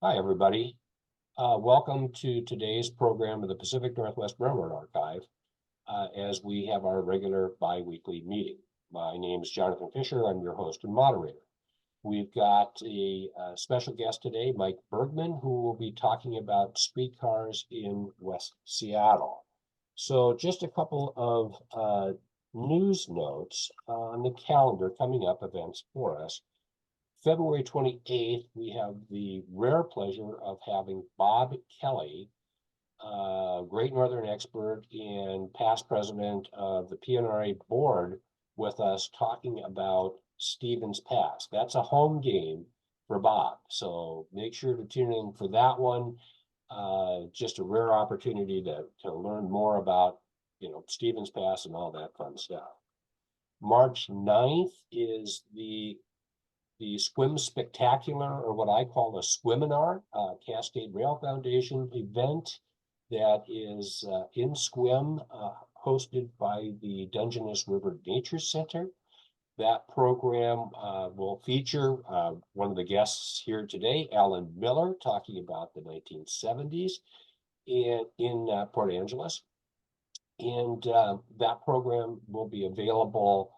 Hi, everybody. Welcome to today's program of the Pacific Northwest Railroad Archive as we have our regular bi-weekly meeting. My name is Jonathan Fisher. I'm your host and moderator. We've got a special guest today, Mike Bergman, who will be talking about streetcars in West Seattle. So just a couple of news notes on the calendar coming up, events for us. February 28th, we have the rare pleasure of having Bob Kelly, Great Northern expert and past president of the PNRA board, with us talking about Stevens Pass. That's a home game for Bob, so make sure to tune in for that one. Just a rare opportunity to learn more about, Stevens Pass and all that fun stuff. March 9th is the Swim Spectacular, or what I call a Swiminar, Cascade Rail Foundation event that is in Sequim, hosted by the Dungeness River Nature Center. That program will feature one of the guests here today, Alan Miller, talking about the 1970s in Port Angeles. And that program will be available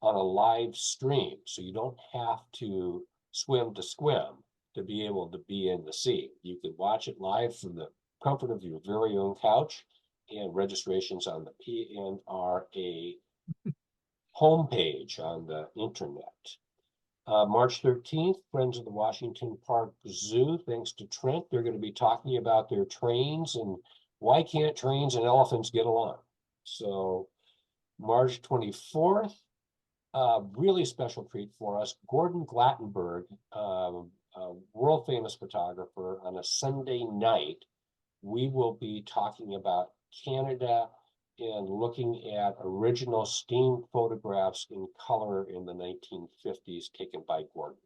on a live stream, so you don't have to swim to be able to be in the sea. You can watch it live from the comfort of your very own couch, and registrations on the PNRA homepage on the internet. March 13th, Friends of the Washington Park Zoo, thanks to Trent, they're going to be talking about their trains and why can't trains and elephants get along. So March 24th, really special treat for us. Gordon Glattenberg, a world famous photographer, on a Sunday night, we will be talking about Canada and looking at original steam photographs in color in the 1950s taken by Gordon.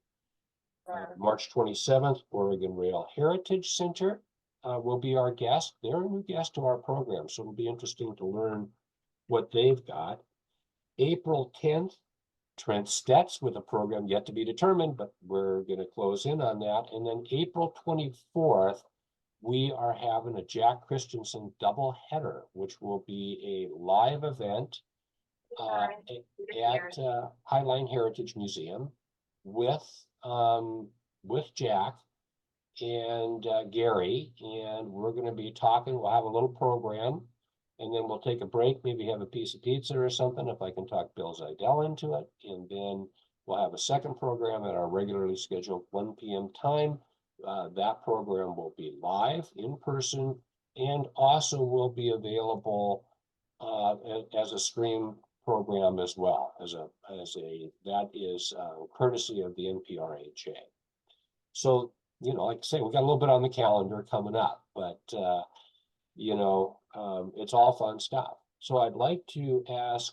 March 27th, Oregon Rail Heritage Center will be our guest. They're a new guest to our program, so it'll be interesting to learn what they've got. April 10th, Trent Stetz with a program yet to be determined, but we're going to close in on that. And then April 24th, we are having a Jack Christensen double header, which will be a live event at Highline Heritage Museum with Jack and Gary, and we're going to be talking. We'll have a little program, and then we'll take a break, maybe have a piece of pizza or something, if I can talk Bill Zidell into it. And then we'll have a second program at our regularly scheduled 1 p.m. time. That program will be live in person and also will be available as a stream program as well, that is courtesy of the NPRHA. So, like I say, we got a little bit on the calendar coming up, but it's all fun stuff. So I'd like to ask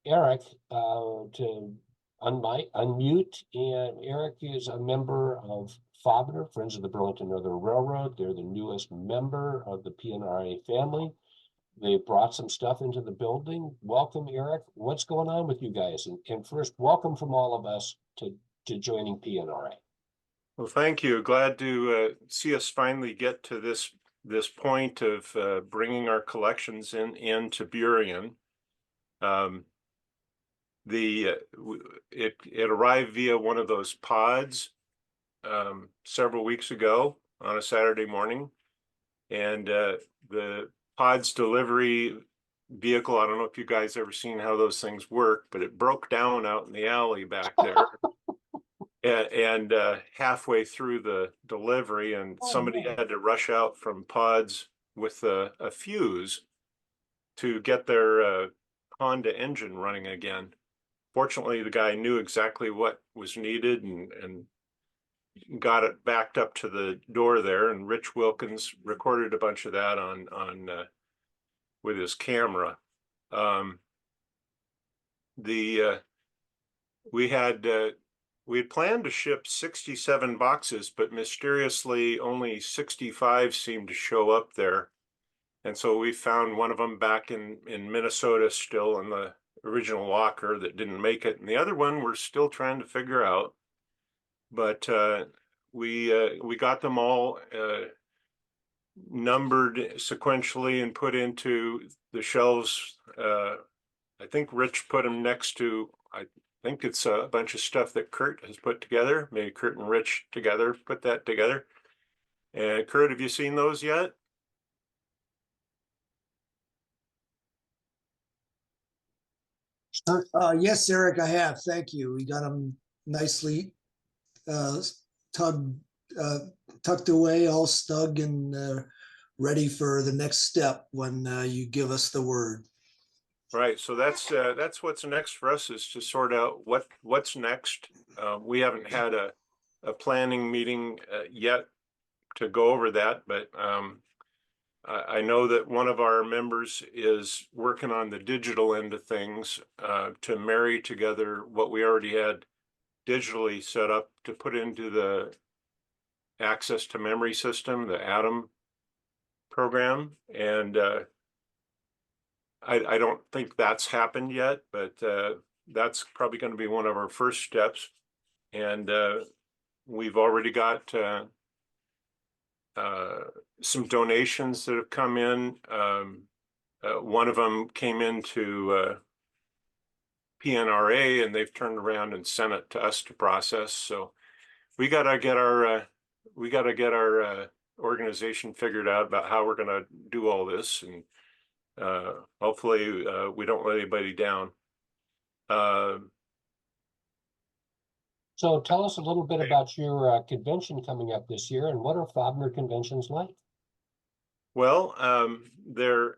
Eric to unmute, and Eric is a member of FOBNR, Friends of the Burlington Northern Railroad. They're the newest member of the PNRA family. They brought some stuff into the building. Welcome, Eric. What's going on with you guys? And first, welcome from all of us to joining PNRA. Well, thank you. Glad to see us finally get to this point of bringing our collections into Burien. It arrived via one of those pods several weeks ago on a Saturday morning, and the pods delivery vehicle, I don't know if you guys ever seen how those things work, but it broke down out in the alley back there. And halfway through the delivery, and somebody had to rush out from pods with a fuse to get their Honda engine running again. Fortunately, the guy knew exactly what was needed and got it backed up to the door there. And Rich Wilkins recorded a bunch of that on with his camera. We had planned to ship 67 boxes, but mysteriously only 65 seemed to show up there. And so we found one of them back in Minnesota, still in the original locker, that didn't make it. And the other one we're still trying to figure out. But we got them all numbered sequentially and put into the shelves. I think Rich put them next to, I think it's a bunch of stuff that Kurt has put together. Maybe Kurt and Rich together put that together. And Kurt, have you seen those yet? Yes, Eric, I have. Thank you. We got them nicely uh, tugged, tucked away, all snug and ready for the next step when you give us the word. Right. So that's what's next for us, is to sort out what's next. We haven't had a planning meeting yet to go over that, but I know that one of our members is working on the digital end of things to marry together what we already had digitally set up to put into the access to memory system, the Atom program. And I don't think that's happened yet, but that's probably going to be one of our first steps. And we've already got some donations that have come in. One of them came into PNRA, and they've turned around and sent it to us to process. So we got to get our organization figured out about how we're going to do all this, and hopefully we don't let anybody down. So tell us a little bit about your convention coming up this year, and what are Fobner conventions like? Well, they're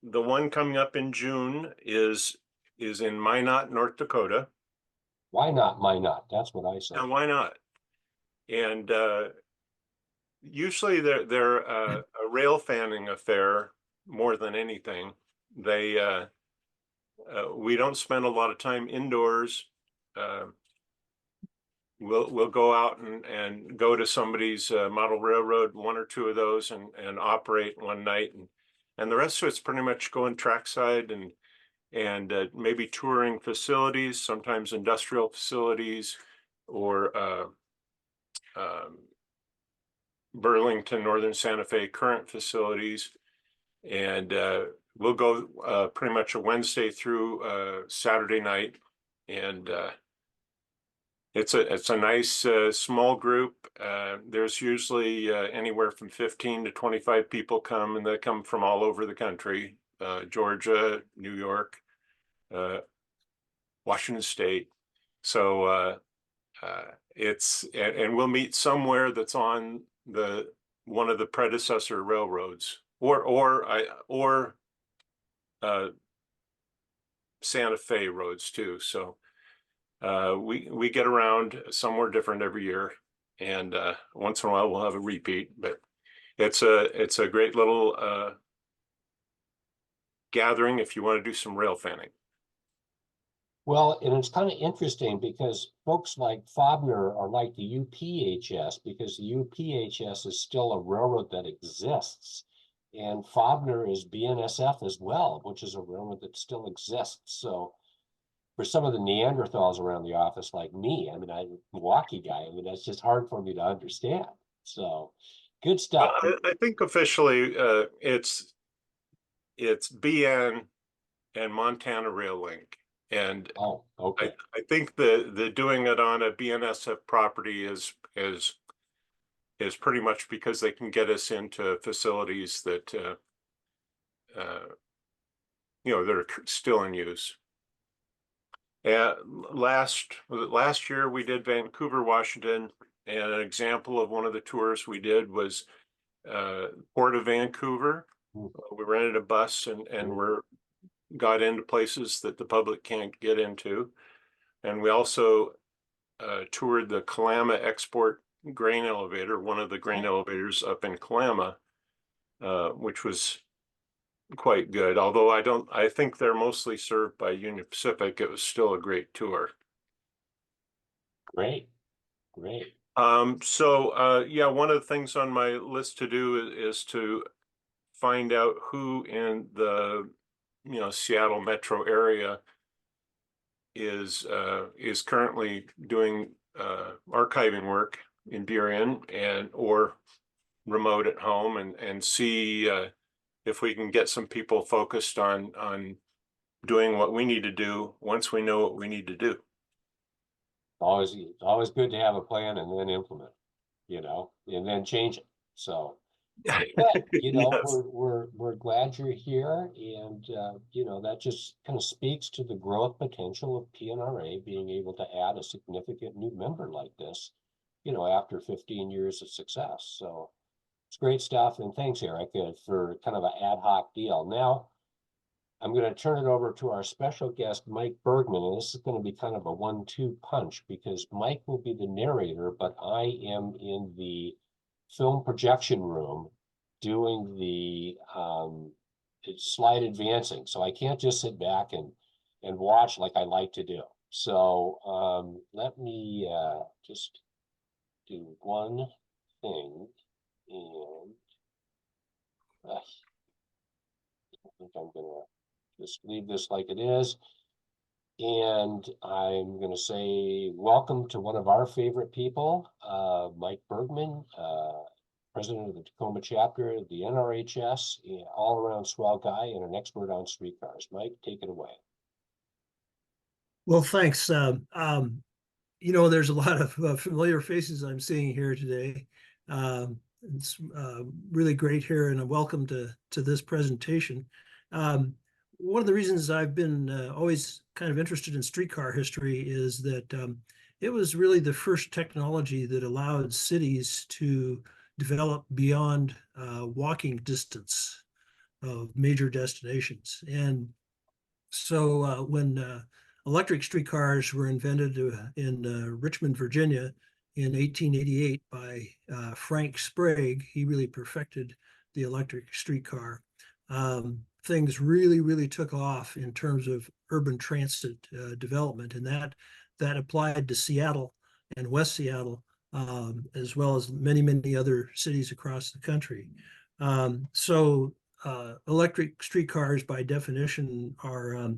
the one coming up in June is in Minot, North Dakota. Why not? Why not? That's what I said. And why not? And usually they're a rail fanning affair more than anything. They we don't spend a lot of time indoors. We'll go out and go to somebody's model railroad, one or two of those, and operate one night, and the rest of it's pretty much going trackside and maybe touring facilities, sometimes industrial facilities, or Burlington, Northern Santa Fe current facilities. And we'll go pretty much a Wednesday through Saturday night, and it's a nice small group. There's usually anywhere from 15 to 25 people come, and they come from all over the country, Georgia, New York, Washington State. So and we'll meet somewhere that's on one of the predecessor railroads, or Santa Fe roads too. So we get around somewhere different every year, and once in a while we'll have a repeat. But it's a great little gathering if you want to do some rail fanning. Well, and it's kind of interesting because folks like Fobner are like the UPHS, because the UPHS is still a railroad that exists. And Fobner is BNSF as well, which is a railroad that still exists. So for some of the Neanderthals around the office like me, I mean, I'm a Milwaukee guy. I mean, that's just hard for me to understand. So good stuff. I think officially it's BN and Montana Rail Link. And oh, okay. I think the doing it on a BNSF property is pretty much because they can get us into facilities that that are still in use. Last year we did Vancouver, Washington, and an example of one of the tours we did was Port of Vancouver. We rented a bus and got into places that the public can't get into. And we also toured the Kalama Export Grain Elevator, one of the grain elevators up in Kalama, which was quite good. Although I think they're mostly served by Union Pacific, it was still a great tour. Great, great. So yeah, one of the things on my list to do is to find out who in the Seattle metro area is currently doing archiving work in Burien or remote at home, and see if we can get some people focused on doing what we need to do once we know what we need to do. It's always good to have a plan and then implement, and then change it. So, but, Yes. we're glad you're here, and that just kind of speaks to the growth potential of PNRA being able to add a significant new member like this, after 15 years of success. So it's great stuff, and thanks, Eric, for kind of an ad hoc deal. Now, I'm going to turn it over to our special guest, Mike Bergman, and this is going to be kind of a 1-2 punch because Mike will be the narrator, but I am in the film projection room doing the slide advancing. So I can't just sit back and watch like I like to do. So let me just do one thing, and I think I'm gonna just leave this like it is. And I'm going to say welcome to one of our favorite people, Mike Bergman, president of the Tacoma chapter of the NRHS, all around swell guy and an expert on streetcars. Mike, take it away. Well, thanks. There's a lot of familiar faces I'm seeing here today. It's really great here, and a welcome to this presentation. One of the reasons I've been always kind of interested in streetcar history is that it was really the first technology that allowed cities to develop beyond walking distance of major destinations. And so when electric streetcars were invented in Richmond, Virginia in 1888 by Frank Sprague, he really perfected the electric streetcar. Things really took off in terms of urban transit development, and that applied to Seattle and West Seattle, as well as many other cities across the country. So electric streetcars, by definition, are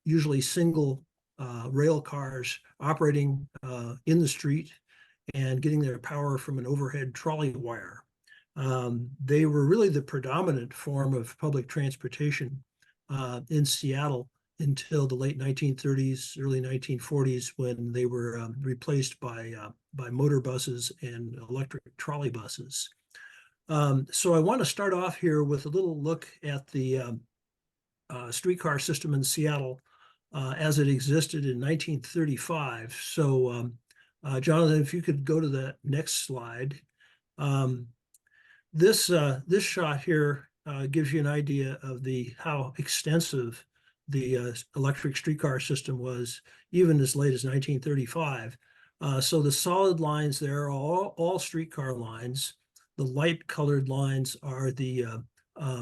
usually single rail cars operating in the street and getting their power from an overhead trolley wire. They were really the predominant form of public transportation in Seattle until the late 1930s, early 1940s, when they were replaced by motor buses and electric trolley buses. So I want to start off here with a little look at the streetcar system in Seattle as it existed in 1935. So, Jonathan, if you could go to the next slide. This shot here gives you an idea of how extensive the electric streetcar system was, even as late as 1935. So the solid lines there are all streetcar lines. The light colored lines are the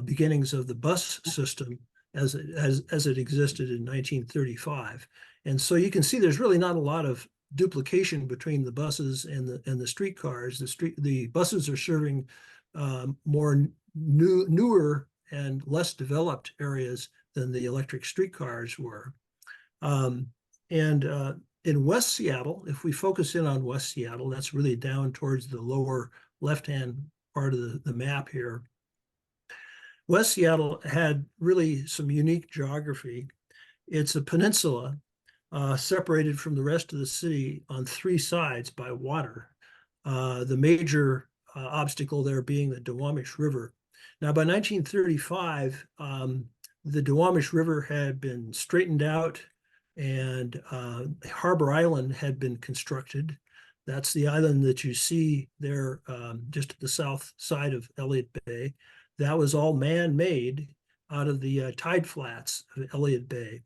beginnings of the bus system as it existed in 1935. And so you can see there's really not a lot of duplication between the buses and the streetcars. The buses are serving more newer and less developed areas than the electric streetcars were. In West Seattle, if we focus in on West Seattle, that's really down towards the lower left-hand part of the map here. West Seattle had really some unique geography. It's a peninsula separated from the rest of the city on 3 sides by water. The major obstacle there being the Duwamish River. Now, by 1935, the Duwamish River had been straightened out, and Harbor Island had been constructed. That's the island that you see there just at the south side of Elliott Bay. That was all man-made out of the tide flats of Elliott Bay.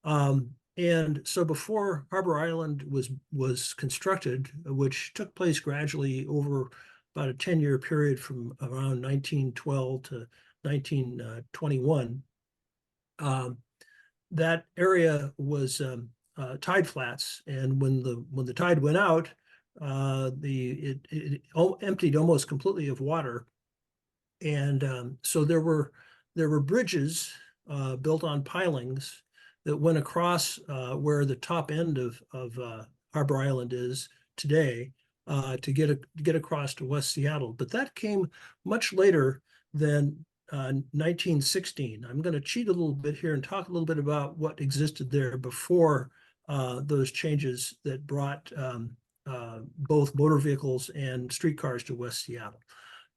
And so before Harbor Island was constructed, which took place gradually over about a 10-year period from around 1912 to 1921, that area was tide flats. And when the tide went out, it emptied almost completely of water. And so there were bridges built on pilings that went across where the top end of Harbor Island is today, to get across to West Seattle. But that came much later than 1916. I'm going to cheat a little bit here and talk a little bit about what existed there before those changes that brought both motor vehicles and streetcars to West Seattle.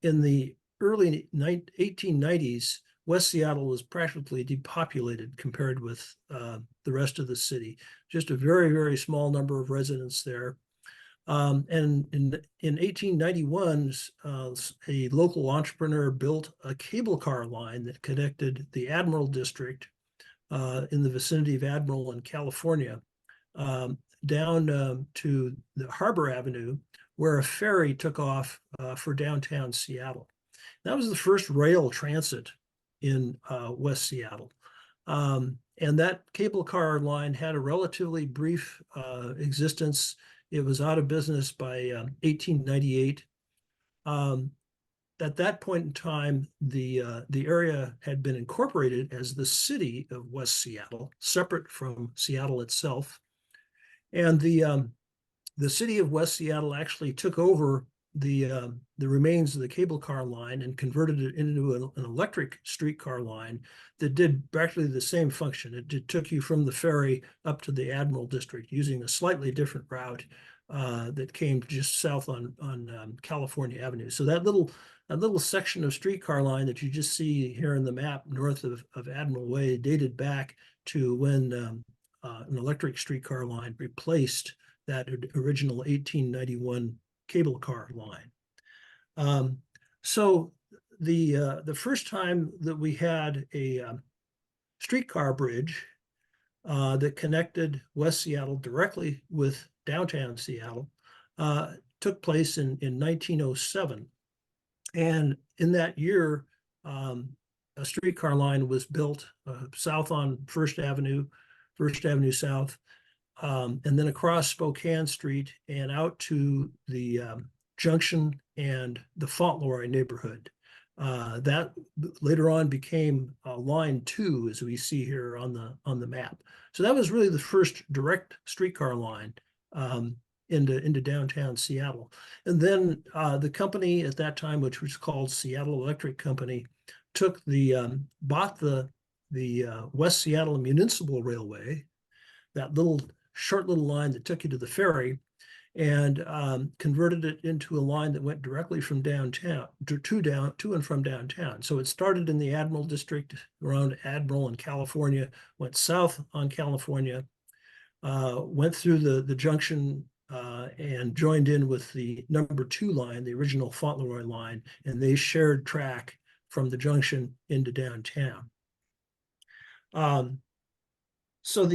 In the early 1890s, West Seattle was practically depopulated compared with the rest of the city. Just a very, very small number of residents there. And in 1891, a local entrepreneur built a cable car line that connected the Admiral District in the vicinity of Admiral in California down to the Harbor Avenue, where a ferry took off for downtown Seattle. That was the first rail transit in West Seattle. And that cable car line had a relatively brief existence. It was out of business by 1898. At that point in time, the area had been incorporated as the city of West Seattle, separate from Seattle itself. And the city of West Seattle actually took over the remains of the cable car line and converted it into an electric streetcar line that did practically the same function. It took you from the ferry up to the Admiral District using a slightly different route that came just south on California Avenue. So that little section of streetcar line that you just see here in the map north of Admiral Way dated back to when an electric streetcar line replaced that original 1891 cable car line. So the first time that we had a streetcar bridge that connected West Seattle directly with downtown Seattle took place in 1907. And in that year, a streetcar line was built south on First Avenue South, and then across Spokane Street and out to the Junction and the Fauntleroy neighborhood. That later on became Line 2, as we see here on the map. So that was really the first direct streetcar line into downtown Seattle. And then the company at that time, which was called Seattle Electric Company, bought the West Seattle Municipal Railway, that short little line that took you to the ferry, and converted it into a line that went directly from downtown to and from downtown. So it started in the Admiral District around Admiral and California, went south on California, went through the Junction and joined in with the number 2 line, the original Fauntleroy line, and they shared track from the Junction into downtown. So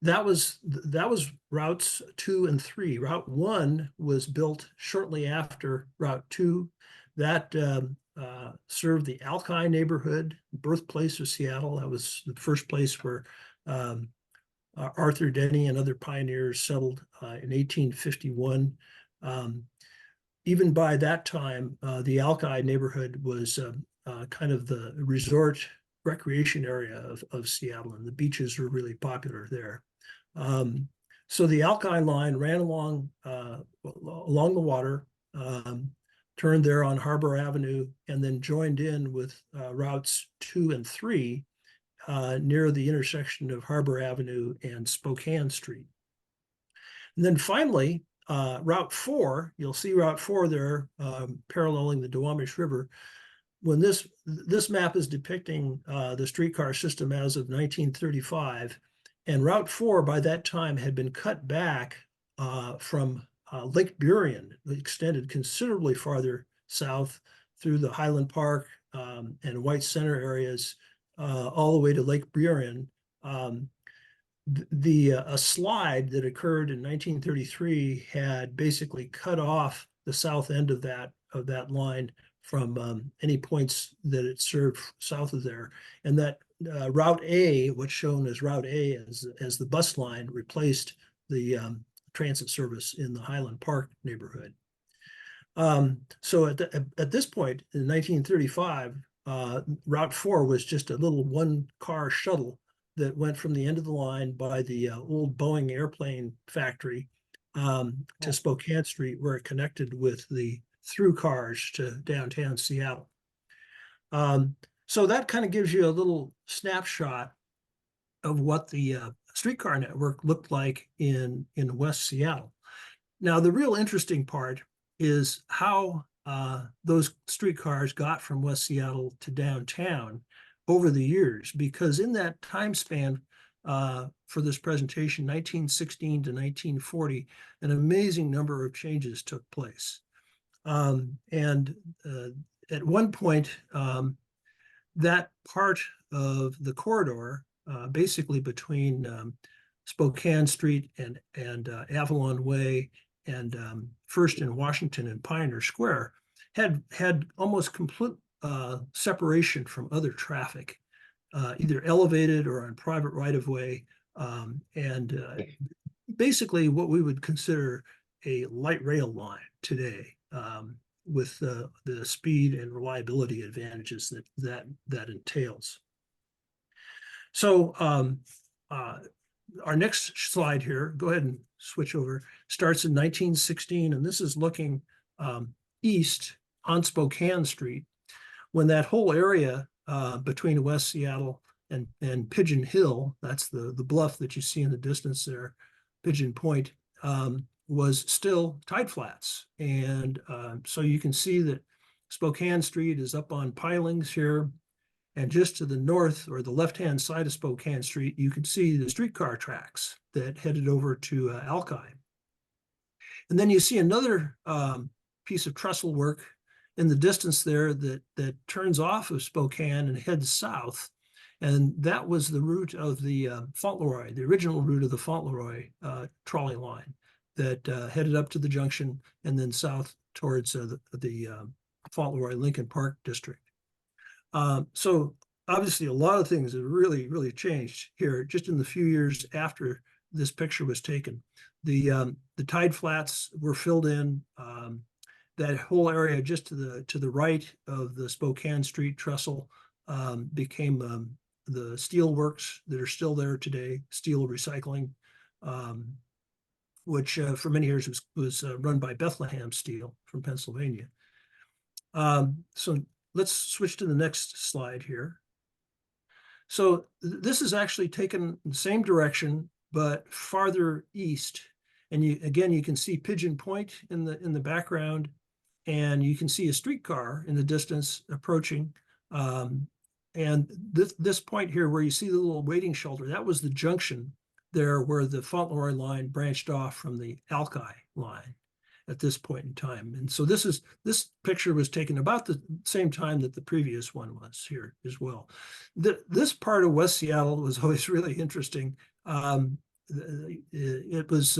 that was routes 2 and 3. Route 1 was built shortly after Route 2. That served the Alki neighborhood, birthplace of Seattle. That was the first place where Arthur Denny and other pioneers settled in 1851. Even by that time, the Alki neighborhood was kind of the resort recreation area of Seattle, and the beaches were really popular there. So the Alki line ran along the water, turned there on Harbor Avenue, and then joined in with routes 2 and 3 near the intersection of Harbor Avenue and Spokane Street. And then finally, Route 4, you'll see Route 4 there paralleling the Duwamish River. When this map is depicting the streetcar system as of 1935, and Route 4 by that time had been cut back from Lake Burien, extended considerably farther south through the Highland Park and White Center areas all the way to Lake Burien. A slide that occurred in 1933 had basically cut off the south end of that line from any points that it served south of there. And that Route A, what's shown as Route A as the bus line, replaced the transit service in the Highland Park neighborhood. So at this point in 1935, Route 4 was just a little one-car shuttle that went from the end of the line by the old Boeing airplane factory to Spokane Street, where it connected with the through cars to downtown Seattle. So that kind of gives you a little snapshot of what the streetcar network looked like in West Seattle. Now, the real interesting part is how those streetcars got from West Seattle to downtown over the years, because in that time span for this presentation, 1916 to 1940, an amazing number of changes took place. And at one point, that part of the corridor, basically between Spokane Street and Avalon Way and First and Washington and Pioneer Square, had almost complete separation from other traffic, either elevated or on private right-of-way, and basically what we would consider a light rail line today, with the speed and reliability advantages that entails. So our next slide here, go ahead and switch over, starts in 1916, and this is looking east on Spokane Street, when that whole area between West Seattle and Pigeon Hill, that's the bluff that you see in the distance there, Pigeon Point, was still tide flats. And so you can see that Spokane Street is up on pilings here. And just to the north, or the left-hand side of Spokane Street, you can see the streetcar tracks that headed over to Alki. And then you see another piece of trestle work in the distance there that turns off of Spokane and heads south. And that was the route of the Fauntleroy, the original route of the Fauntleroy trolley line that headed up to the junction and then south towards the Fauntleroy Lincoln Park district. So obviously a lot of things have really, really changed here just in the few years after this picture was taken. The tide flats were filled in. That whole area just to the right of the Spokane Street trestle became the steel works that are still there today, steel recycling, which for many years was run by Bethlehem Steel from Pennsylvania. So let's switch to the next slide here. So this is actually taken the same direction, but farther east. And you can see Pigeon Point in the background, and you can see a streetcar in the distance approaching. And this point here where you see the little waiting shelter, that was the junction there where the Fauntleroy line branched off from the Alki line at this point in time. And so this picture was taken about the same time that the previous one was here as well. This part of West Seattle was always really interesting. It was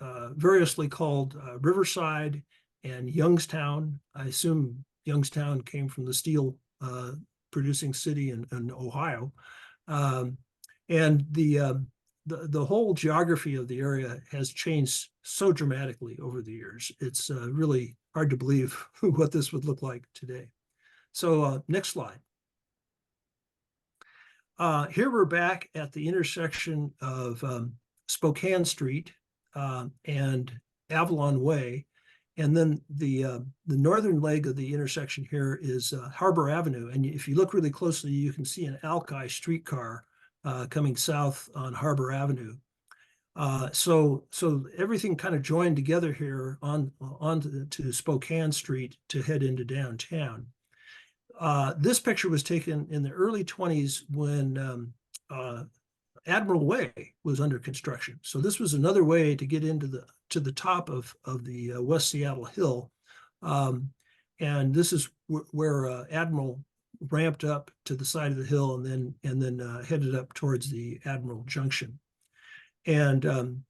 variously called Riverside and Youngstown. I assume Youngstown came from the steel producing city in Ohio. And the whole geography of the area has changed so dramatically over the years. It's really hard to believe what this would look like today. So next slide. Here we're back at the intersection of Spokane Street and Avalon Way. And then the northern leg of the intersection here is Harbor Avenue. And if you look really closely, you can see an Alki streetcar coming south on Harbor Avenue. So everything kind of joined together here on to Spokane Street to head into downtown. This picture was taken in the early 20s when Admiral Way was under construction. So this was another way to get into the top of the West Seattle Hill. And this is where Admiral ramped up to the side of the hill and then headed up towards the Admiral Junction. And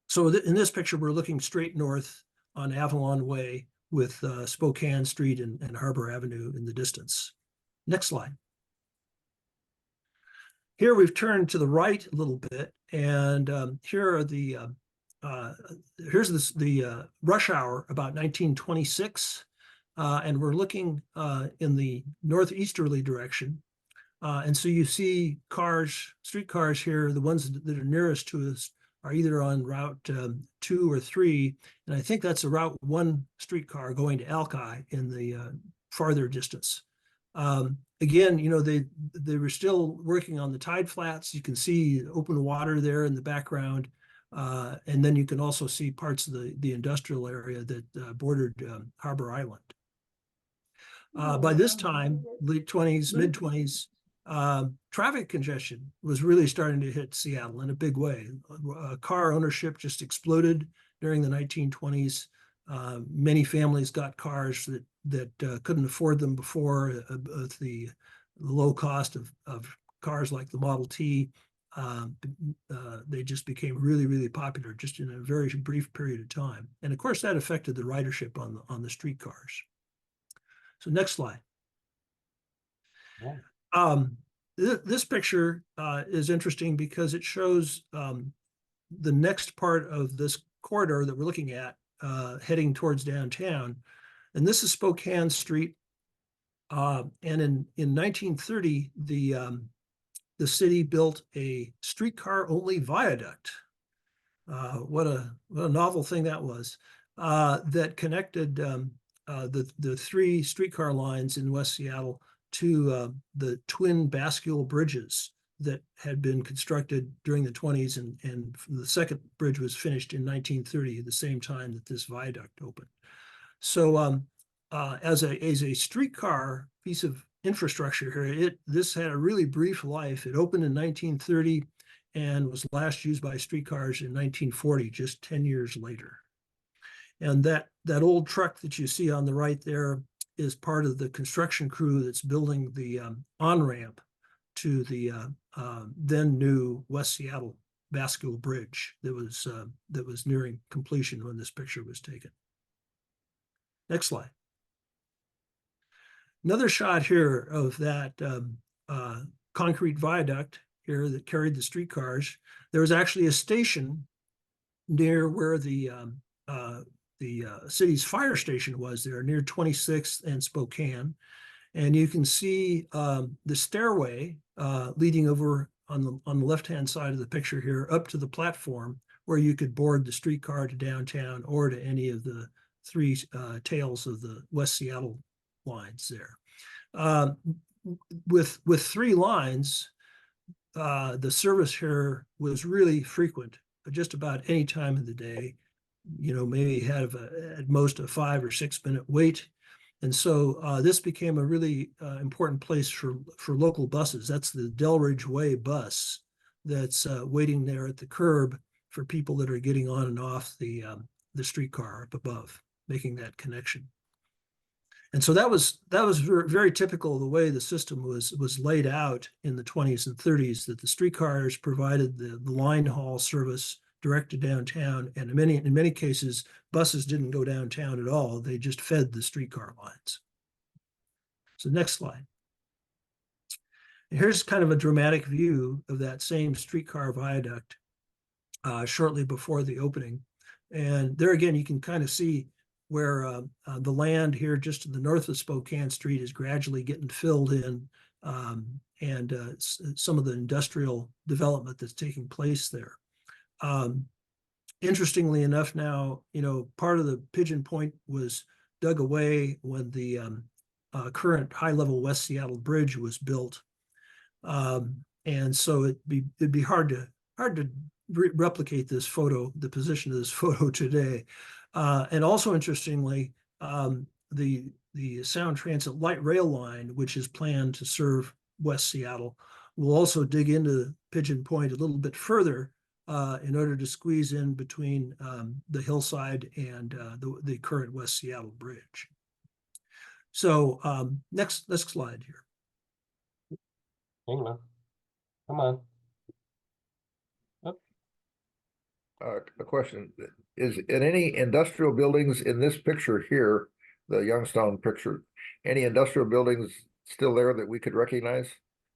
so in this picture, we're looking straight north on Avalon Way with Spokane Street and Harbor Avenue in the distance. Next slide. Here we've turned to the right a little bit, and here are here's the rush hour about 1926. And we're looking in the northeasterly direction. And so you see streetcars here, the ones that are nearest to us are either on Route 2 or 3, and I think that's a Route 1 streetcar going to Alki in the farther distance. Again, they were still working on the tide flats. You can see open water there in the background. And then you can also see parts of the industrial area that bordered Harbor Island. By this time, late 20s, mid 20s, traffic congestion was really starting to hit Seattle in a big way. Car ownership just exploded during the 1920s. Many families got cars that couldn't afford them before. The low cost of cars like the Model T, they just became really, really popular just in a very brief period of time. And of course, that affected the ridership on the streetcars. So next slide. Yeah. This picture is interesting because it shows the next part of this corridor that we're looking at heading towards downtown. And this is Spokane Street. And in 1930, the city built a streetcar-only viaduct. What a novel thing that was, that connected the three streetcar lines in West Seattle to the twin bascule bridges that had been constructed during the 20s, and the second bridge was finished in 1930, at the same time that this viaduct opened. So as a streetcar piece of infrastructure here, this had a really brief life. It opened in 1930 and was last used by streetcars in 1940, just 10 years later. And that old truck that you see on the right there is part of the construction crew that's building the on-ramp to the then new West Seattle bascule bridge that was nearing completion when this picture was taken. Next slide. Another shot here of that concrete viaduct here that carried the streetcars. There was actually a station near where the city's fire station was there, near 26th and Spokane. And you can see the stairway leading over on the left-hand side of the picture here up to the platform where you could board the streetcar to downtown or to any of the three tails of the West Seattle lines there. With three lines, the service here was really frequent, just about any time of the day. Maybe have at most a 5 or 6 minute wait. And so this became a really important place for local buses. That's the Delridge Way bus that's waiting there at the curb for people that are getting on and off the streetcar up above, making that connection. And so that was very, very typical of the way the system was laid out in the 20s and 30s, that the streetcars provided the line haul service direct to downtown, and in many cases, buses didn't go downtown at all. They just fed the streetcar lines. So next slide. And here's kind of a dramatic view of that same streetcar viaduct shortly before the opening. And there again, you can kind of see where the land here just to the north of Spokane Street is gradually getting filled in, and some of the industrial development that's taking place there. Interestingly enough now, part of the Pigeon Point was dug away when the current high-level West Seattle Bridge was built. And so it'd be hard to replicate this photo, the position of this photo today. And also interestingly, the Sound Transit light rail line, which is planned to serve West Seattle, will also dig into Pigeon Point a little bit further in order to squeeze in between the hillside and the current West Seattle Bridge. So next slide here. Hang on. Come on. A question, is in any industrial buildings in this picture here, the Youngstown picture, any industrial buildings still there that we could recognize?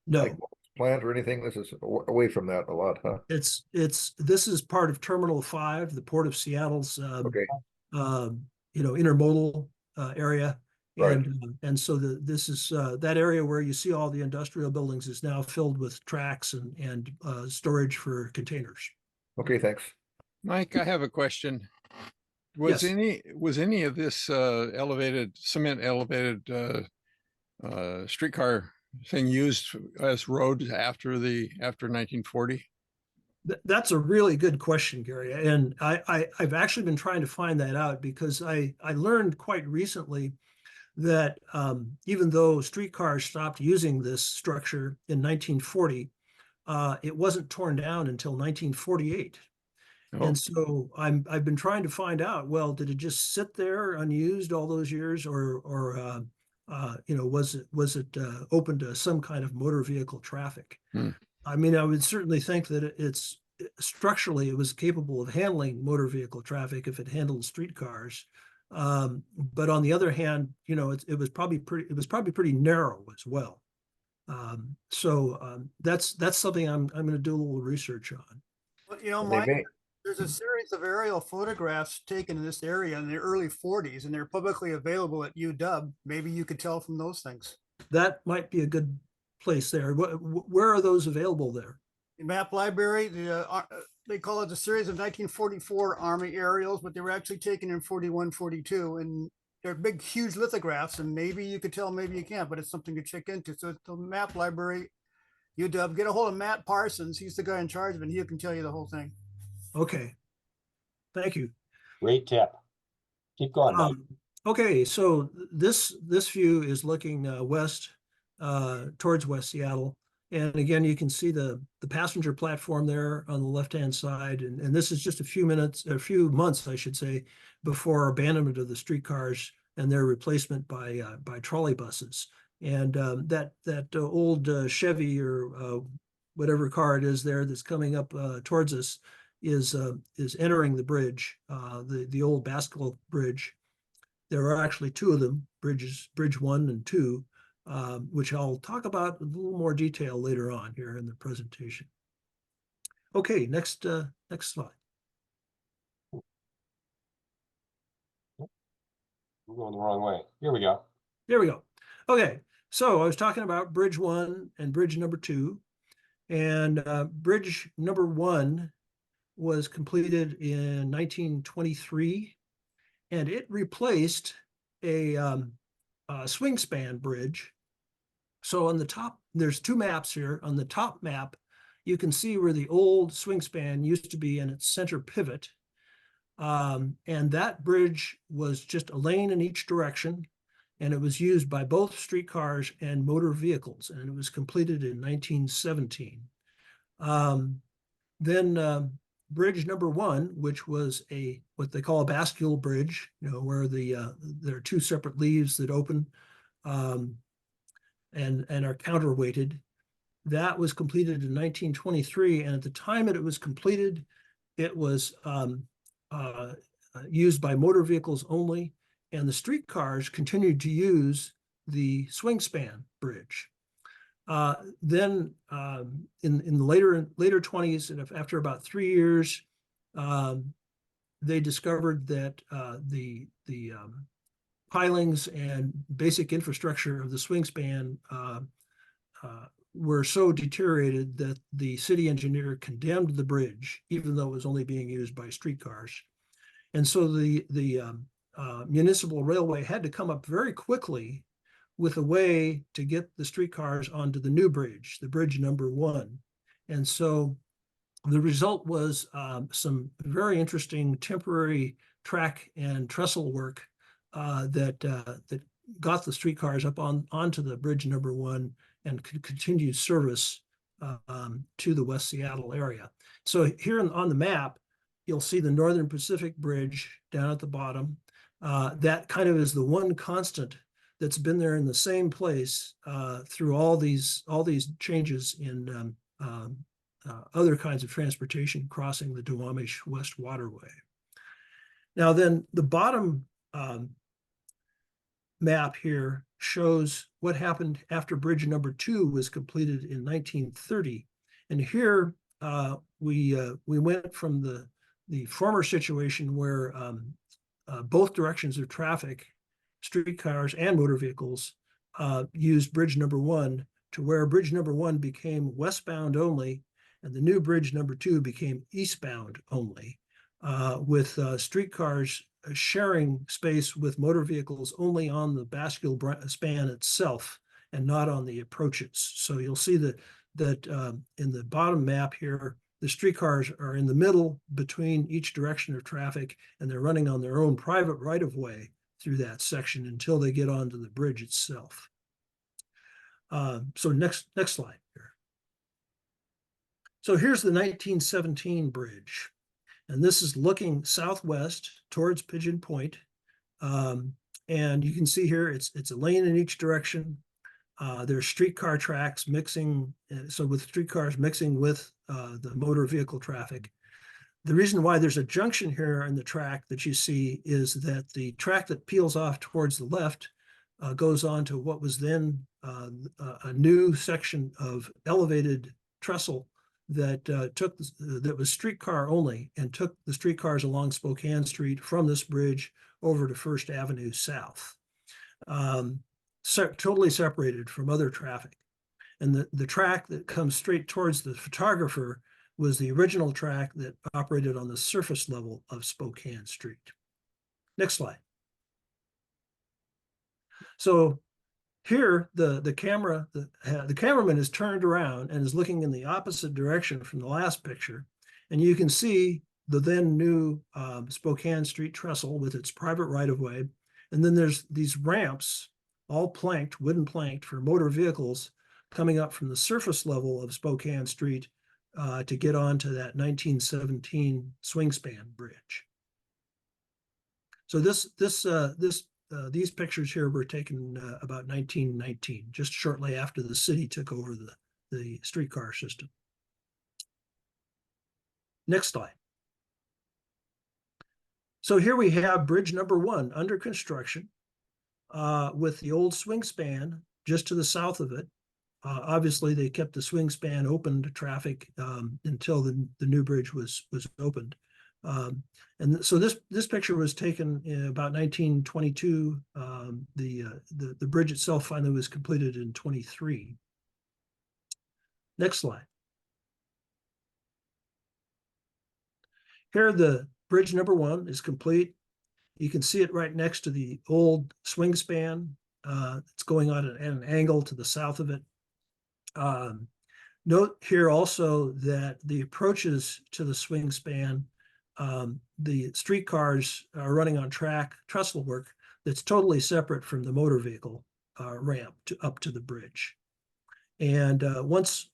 No. Like plant or anything? This is away from that a lot, huh? This is part of Terminal 5, the Port of Seattle's Okay. intermodal area. Right. And so this is that area where you see all the industrial buildings is now filled with tracks and storage for containers. Okay, thanks. Mike, I have a question. Was Yes. any of this cement elevated streetcar thing used as roads after 1940? That's a really good question, Gary. And I've actually been trying to find that out because I learned quite recently that even though streetcars stopped using this structure in 1940, it wasn't torn down until 1948. Oh, And so I've been trying to find out, well, did it just sit there unused all those years, or was it open to some kind of motor vehicle traffic? Hmm. I mean, I would certainly think that it's structurally it was capable of handling motor vehicle traffic if it handled streetcars. But on the other hand, it was probably pretty narrow as well. That's something I'm going to do a little research on. Well, you know, And they Mike, may, there's a series of aerial photographs taken in this area in the early 40s, and they're publicly available at UW. Maybe you could tell from those things. That might be a good place there. Where are those available there? The map library, they call it the series of 1944 Army aerials, but they were actually taken in 41, 42, and they're big, huge lithographs, and maybe you could tell, maybe you can't, but it's something to check into. So it's the map library, UW. Get a hold of Matt Parsons. He's the guy in charge of it, and he can tell you the whole thing. Okay. Thank you. Great tip. Keep going, Mike. Okay, so this view is looking west towards West Seattle. And again, you can see the passenger platform there on the left-hand side. And this is just a few months, I should say, before abandonment of the streetcars and their replacement by trolley buses. And that old Chevy or whatever car it is there that's coming up towards us is entering the bridge, the old Baskel Bridge. There are actually two of them, Bridge 1 and 2, which I'll talk about in a little more detail later on here in the presentation. Okay, next slide. We're going the wrong way. Here we go. There we go. Okay, so I was talking about Bridge 1 and Bridge number 2. And Bridge number 1 was completed in 1923. And it replaced a swing span bridge. So on the top, there's two maps here. On the top map, you can see where the old swing span used to be in its center pivot. And that bridge was just a lane in each direction. And it was used by both streetcars and motor vehicles. And it was completed in 1917. Then Bridge number 1, which was what they call a bascule bridge, where there are two separate leaves that open and are counterweighted. That was completed in 1923, and at the time that it was completed, it was used by motor vehicles only, and the streetcars continued to use the swing span bridge. Then in the later 20s, and after about 3 years, they discovered that the pilings and basic infrastructure of the swing span were so deteriorated that the city engineer condemned the bridge, even though it was only being used by streetcars. And so the municipal railway had to come up very quickly with a way to get the streetcars onto the new bridge, the Bridge number 1. And so the result was some very interesting temporary track and trestle work that got the streetcars up onto the Bridge number 1 and could continue service to the West Seattle area. So here on the map, you'll see the Northern Pacific Bridge down at the bottom. That kind of is the one constant that's been there in the same place through all these changes in other kinds of transportation crossing the Duwamish West Waterway. Now then, the bottom map here shows what happened after Bridge number 2 was completed in 1930. And here we went from the former situation where both directions of traffic, streetcars and motor vehicles, used Bridge number 1 to where Bridge number 1 became westbound only, And the new bridge number 2 became eastbound only, with streetcars sharing space with motor vehicles only on the bascule span itself and not on the approaches. So you'll see that in the bottom map here, the streetcars are in the middle between each direction of traffic, and they're running on their own private right-of-way through that section until they get onto the bridge itself. So next slide here. So here's the 1917 bridge, and this is looking southwest towards Pigeon Point. And you can see here it's a lane in each direction. There's streetcar tracks mixing, so with streetcars mixing with the motor vehicle traffic. The reason why there's a junction here in the track that you see is that the track that peels off towards the left goes on to what was then a new section of elevated trestle that that was streetcar only, and took the streetcars along Spokane Street from this bridge over to First Avenue South. Totally separated from other traffic. And the track that comes straight towards the photographer was the original track that operated on the surface level of Spokane Street. Next slide. So here, the cameraman is turned around and is looking in the opposite direction from the last picture, and you can see the then new Spokane Street trestle with its private right-of-way, and then there's these ramps, all planked, wooden planked for motor vehicles, coming up from the surface level of Spokane Street to get onto that 1917 swing span bridge. So these pictures here were taken about 1919, just shortly after the city took over the streetcar system. Next slide. So here we have bridge number 1 under construction with the old swing span just to the south of it. Obviously, they kept the swing span open to traffic until the new bridge was opened. And so this picture was taken in about 1922. The bridge itself finally was completed in 23. Next slide. Here, the bridge number 1 is complete. You can see it right next to the old swing span. It's going on at an angle to the south of it. Note here also that the approaches to the swing span, the streetcars are running on trestle work that's totally separate from the motor vehicle ramp up to the bridge. And once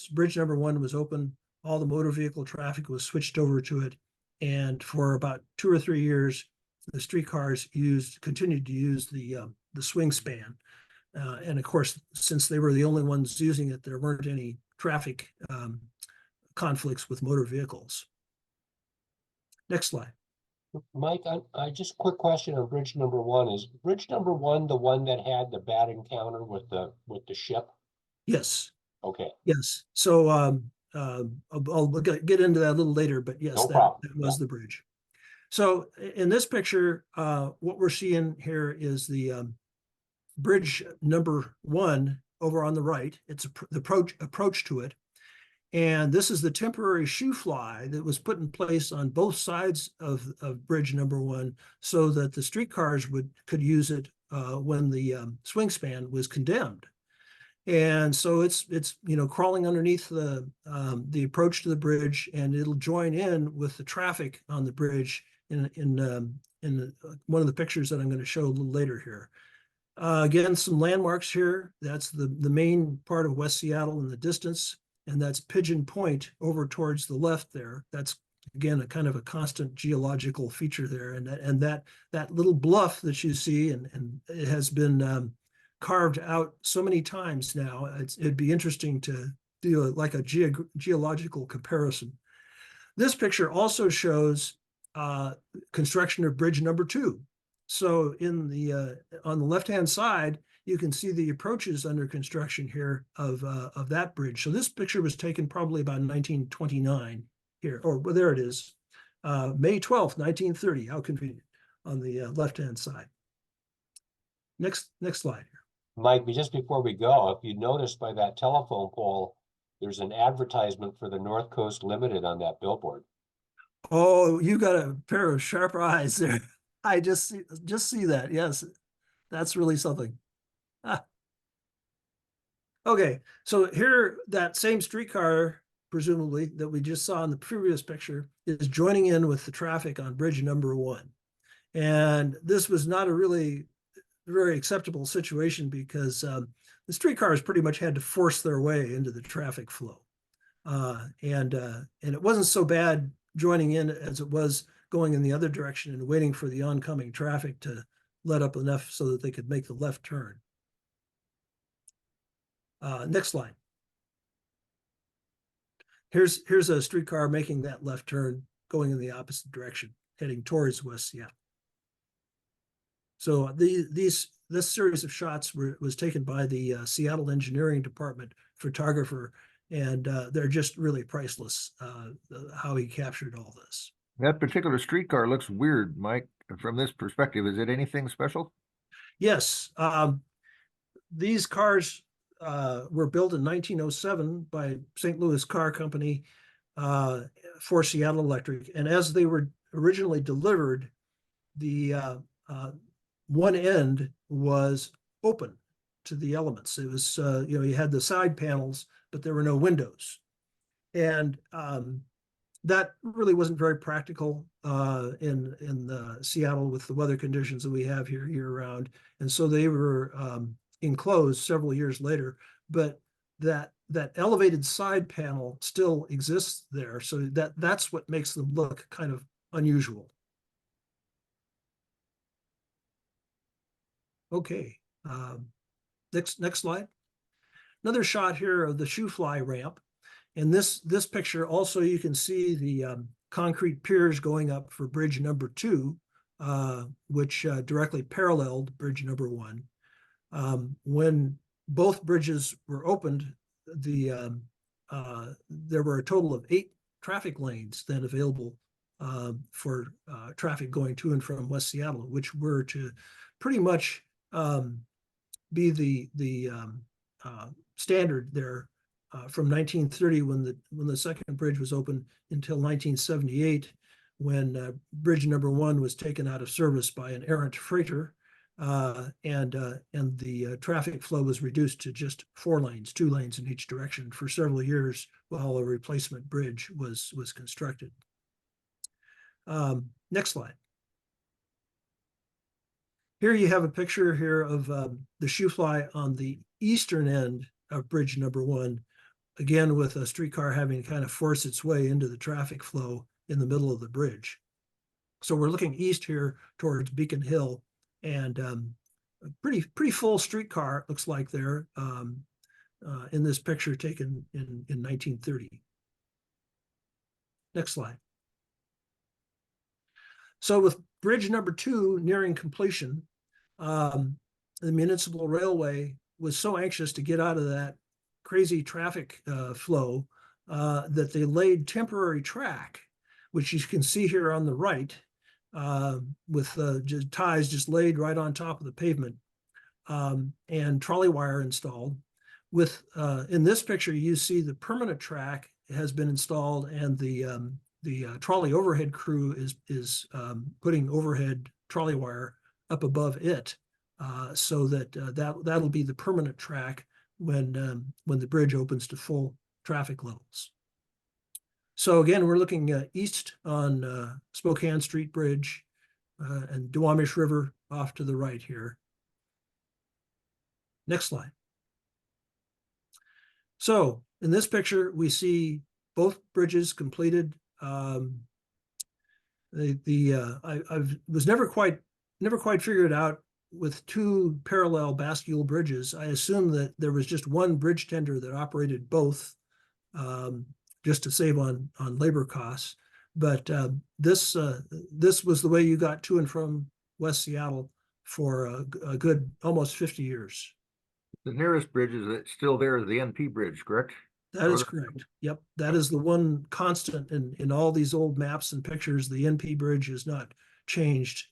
bridge number 1 was open, all the motor vehicle traffic was switched over to it. And for about 2 or 3 years, the streetcars continued to use the swing span. And of course, since they were the only ones using it, there weren't any traffic conflicts with motor vehicles. Next slide. Mike, I just quick question on bridge number 1. Is bridge number 1 the one that had the bad encounter with the ship? Yes. Okay. Yes. So I'll get into that a little later, but yes, No that problem. was the bridge. So in this picture, what we're seeing here is the bridge number 1 over on the right. It's the approach to it. And this is the temporary shoe fly that was put in place on both sides of bridge number 1 so that the streetcars could use it when the swing span was condemned. And so it's crawling underneath the approach to the bridge, and it'll join in with the traffic on the bridge in one of the pictures that I'm going to show a little later here. Again, some landmarks here. That's the main part of West Seattle in the distance, and that's Pigeon Point over towards the left there. That's, again, a kind of a constant geological feature there. And that little bluff that you see, and it has been carved out so many times now, it'd be interesting to do like a geological comparison. This picture also shows construction of bridge number 2. So on the left-hand side, you can see the approaches under construction here of that bridge. So this picture was taken probably about 1929 here, or well, there it is, May 12th, 1930. How convenient, on the left-hand side. Next slide here. Mike, just before we go, if you notice by that telephone pole, there's an advertisement for the North Coast Limited on that billboard. Oh, you got a pair of sharp eyes there. I just see that. Yes, that's really something. Ah. Okay, so here that same streetcar, presumably that we just saw in the previous picture, is joining in with the traffic on bridge number 1. And this was not a really very acceptable situation because the streetcars pretty much had to force their way into the traffic flow. And it wasn't so bad joining in as it was going in the other direction and waiting for the oncoming traffic to let up enough so that they could make the left turn. Next slide. Here's a streetcar making that left turn, going in the opposite direction, heading towards West Seattle. So this series of shots was taken by the Seattle Engineering Department photographer, and they're just really priceless, how he captured all this. That particular streetcar looks weird, Mike, from this perspective. Is it anything special? Yes. These cars were built in 1907 by St. Louis Car Company for Seattle Electric. And as they were originally delivered, the one end was open to the elements. It was, you had the side panels, but there were no windows. And that really wasn't very practical in Seattle with the weather conditions that we have here year round. And so they were enclosed several years later, but that elevated side panel still exists there. So that's what makes them look kind of unusual. Okay, next slide. Another shot here of the shoe fly ramp. In this picture, also you can see the concrete piers going up for bridge number 2, which directly paralleled bridge number 1. When both bridges were opened, there were a total of 8 traffic lanes then available for traffic going to and from West Seattle, which were to pretty much be the standard there from 1930 when the second bridge was opened until 1978 when bridge number 1 was taken out of service by an errant freighter, and the traffic flow was reduced to just 4 lanes, 2 lanes in each direction for several years while a replacement bridge was constructed. Next slide. Here you have a picture here of the shoe fly on the eastern end of bridge number 1, again with a streetcar having to kind of force its way into the traffic flow in the middle of the bridge. So we're looking east here towards Beacon Hill, and a pretty full streetcar it looks like there in this picture taken in 1930. Next slide. So with bridge number 2 nearing completion, the municipal railway was so anxious to get out of that crazy traffic flow that they laid temporary track, which you can see here on the right, with ties just laid right on top of the pavement, and trolley wire installed. With in this picture, you see the permanent track has been installed, and the trolley overhead crew is putting overhead trolley wire up above it, so that that'll be the permanent track when the bridge opens to full traffic levels. So again, we're looking east on Spokane Street Bridge and Duwamish River off to the right here. Next slide. So in this picture, we see both bridges completed. I was never quite figured out with 2 parallel bascule bridges. I assumed that there was just one bridge tender that operated both, just to save on labor costs. But this was the way you got to and from West Seattle for a good almost 50 years. The nearest bridge that's still there is the NP Bridge, correct? That is correct. Yep, that is the one constant in all these old maps and pictures. The NP Bridge has not changed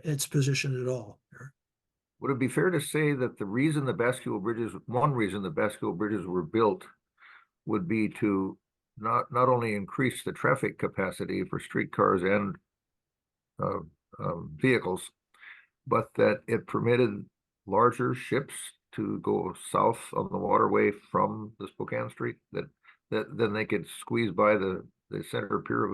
its position at all. Would it be fair to say that one reason the bascule bridges were built would be to not only increase the traffic capacity for streetcars and vehicles, but that it permitted larger ships to go south on the waterway from the Spokane Street, that then they could squeeze by the center pier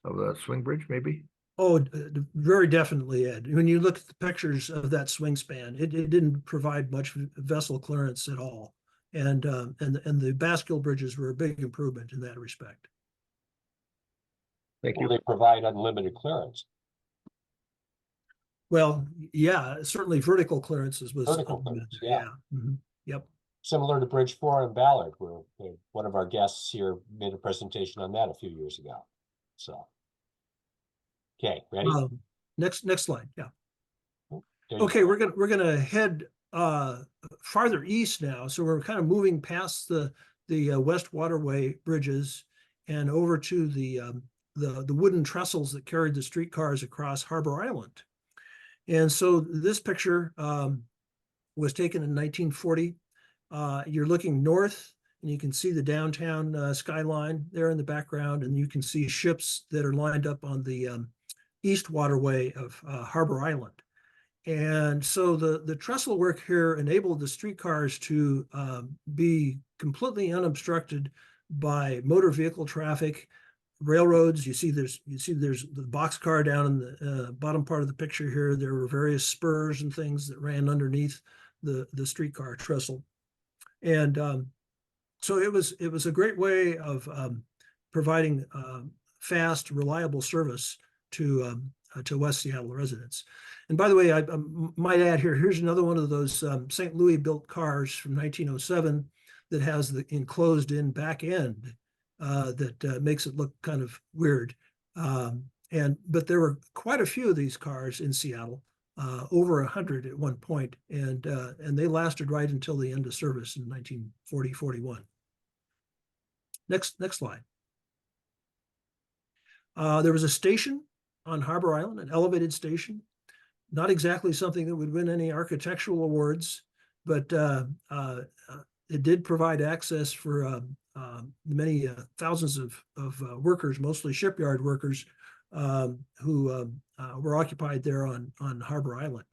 of a swing bridge, maybe? Oh, very definitely, Ed. When you look at the pictures of that swing span, it didn't provide much vessel clearance at all. And the bascule bridges were a big improvement in that respect. Thank Will you. they provide unlimited clearance? Well, yeah, certainly vertical clearances was Vertical clearance, yeah. Mhm. Yep. Similar to Bridge 4 in Ballard, where one of our guests here made a presentation on that a few years ago. So, okay, ready? Next slide. Yeah. There you Okay, go. we're gonna head farther east now. So we're kind of moving past the West Waterway bridges and over to the wooden trestles that carried the streetcars across Harbor Island. And so this picture was taken in 1940. You're looking north, and you can see the downtown skyline there in the background, and you can see ships that are lined up on the east waterway of Harbor Island. And so the trestle work here enabled the streetcars to be completely unobstructed by motor vehicle traffic, railroads. You see there's the boxcar down in the bottom part of the picture here. There were various spurs and things that ran underneath the streetcar trestle. And so it was a great way of providing fast, reliable service to West Seattle residents. And by the way, I might add here, here's another one of those St. Louis built cars from 1907 that has the enclosed in back end that makes it look kind of weird. But there were quite a few of these cars in Seattle, over 100 at one point, and they lasted right until the end of service in 1940-41. Next slide. There was a station on Harbor Island, an elevated station. Not exactly something that would win any architectural awards, but it did provide access for many thousands of workers, mostly shipyard workers, who were occupied there on Harbor Island.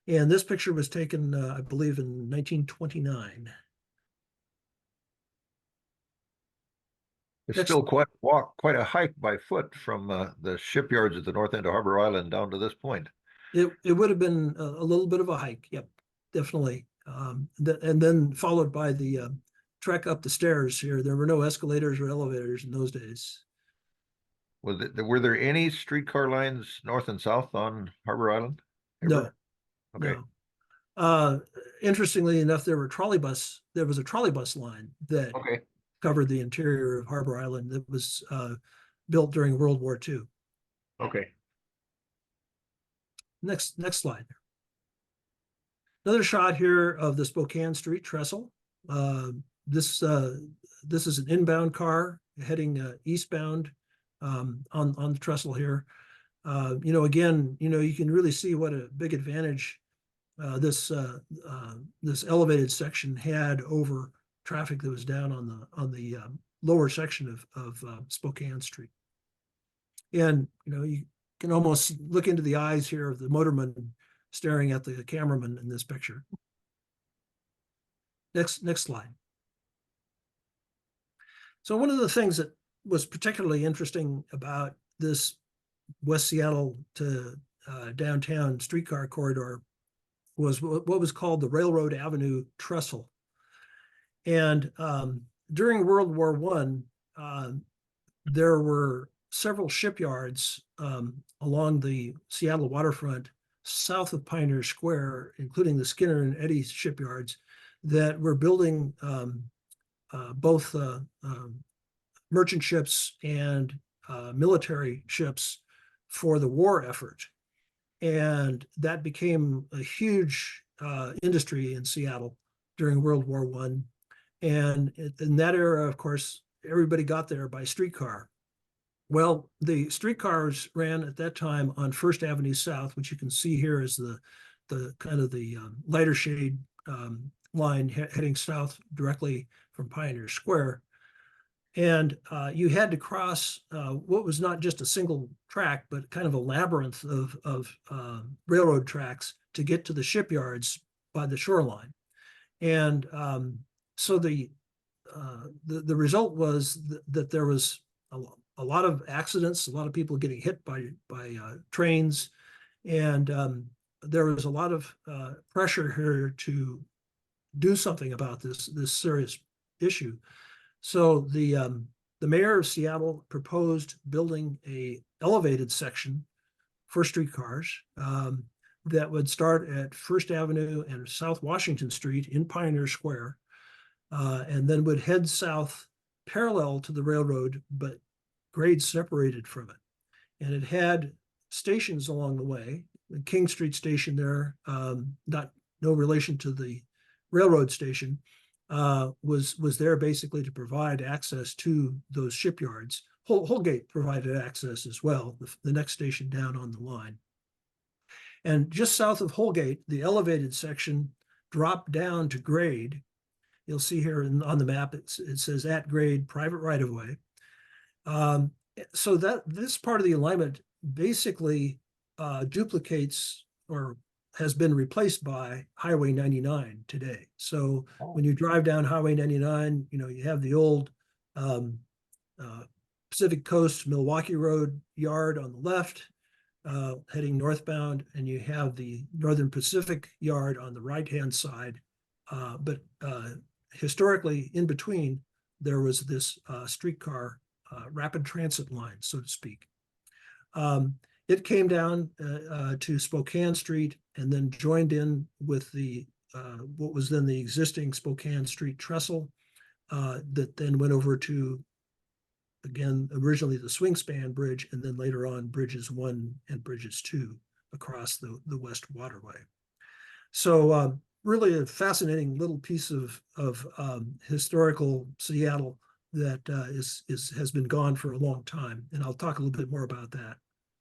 And this picture was taken, I believe, in 1929. It's still quite a hike by foot from the shipyards at the north end of Harbor Island down to this point. It would have been a little bit of a hike. Yep, definitely. And then followed by the trek up the stairs here. There were no escalators or elevators in those days. Were there any streetcar lines north and south on Harbor Island? No. Okay. No. Interestingly enough, there was a trolleybus line that covered the interior of Harbor Island that was built during World War II. Okay. Next slide. Another shot here of the Spokane Street trestle. This is an inbound car heading eastbound on the trestle here. Again, you can really see what a big advantage this elevated section had over traffic that was down on the lower section of Spokane Street. And you can almost look into the eyes here of the motorman staring at the cameraman in this picture. Next slide. So one of the things that was particularly interesting about this West Seattle to downtown streetcar corridor was what was called the Railroad Avenue Trestle. And during World War I, there were several shipyards along the Seattle waterfront south of Pioneer Square, including the Skinner and Eddy shipyards, that were building both merchant ships and military ships for the war effort. And that became a huge industry in Seattle during World War I. And in that era, of course, everybody got there by streetcar. Well, the streetcars ran at that time on First Avenue South, which you can see here as the kind of the lighter shade line heading south directly from Pioneer Square. And you had to cross what was not just a single track, but kind of a labyrinth of railroad tracks to get to the shipyards by the shoreline. And so the result was that there was a lot of accidents, a lot of people getting hit by trains, and there was a lot of pressure here to do something about this serious issue. So the mayor of Seattle proposed building a elevated section for streetcars that would start at First Avenue and South Washington Street in Pioneer Square, and then would head south parallel to the railroad, but grades separated from it. And it had stations along the way. The King Street station there, no relation to the railroad station, was there basically to provide access to those shipyards. Holgate provided access as well, the next station down on the line. And just south of Holgate, the elevated section dropped down to grade. You'll see here on the map, it says at grade, private right-of-way. So that this part of the alignment basically duplicates or has been replaced by Highway 99 today. So when you drive down Highway 99, you have the old Pacific Coast Milwaukee Road yard on the left, heading northbound, and you have the Northern Pacific yard on the right-hand side. But historically, in between, there was this streetcar rapid transit line, so to speak. It came down to Spokane Street and then joined in with the what was then the existing Spokane Street trestle that then went over to, again, originally the swing span bridge, and then later on Bridges 1 and Bridges 2 across the West Waterway. So really a fascinating little piece of historical Seattle that has been gone for a long time. And I'll talk a little bit more about that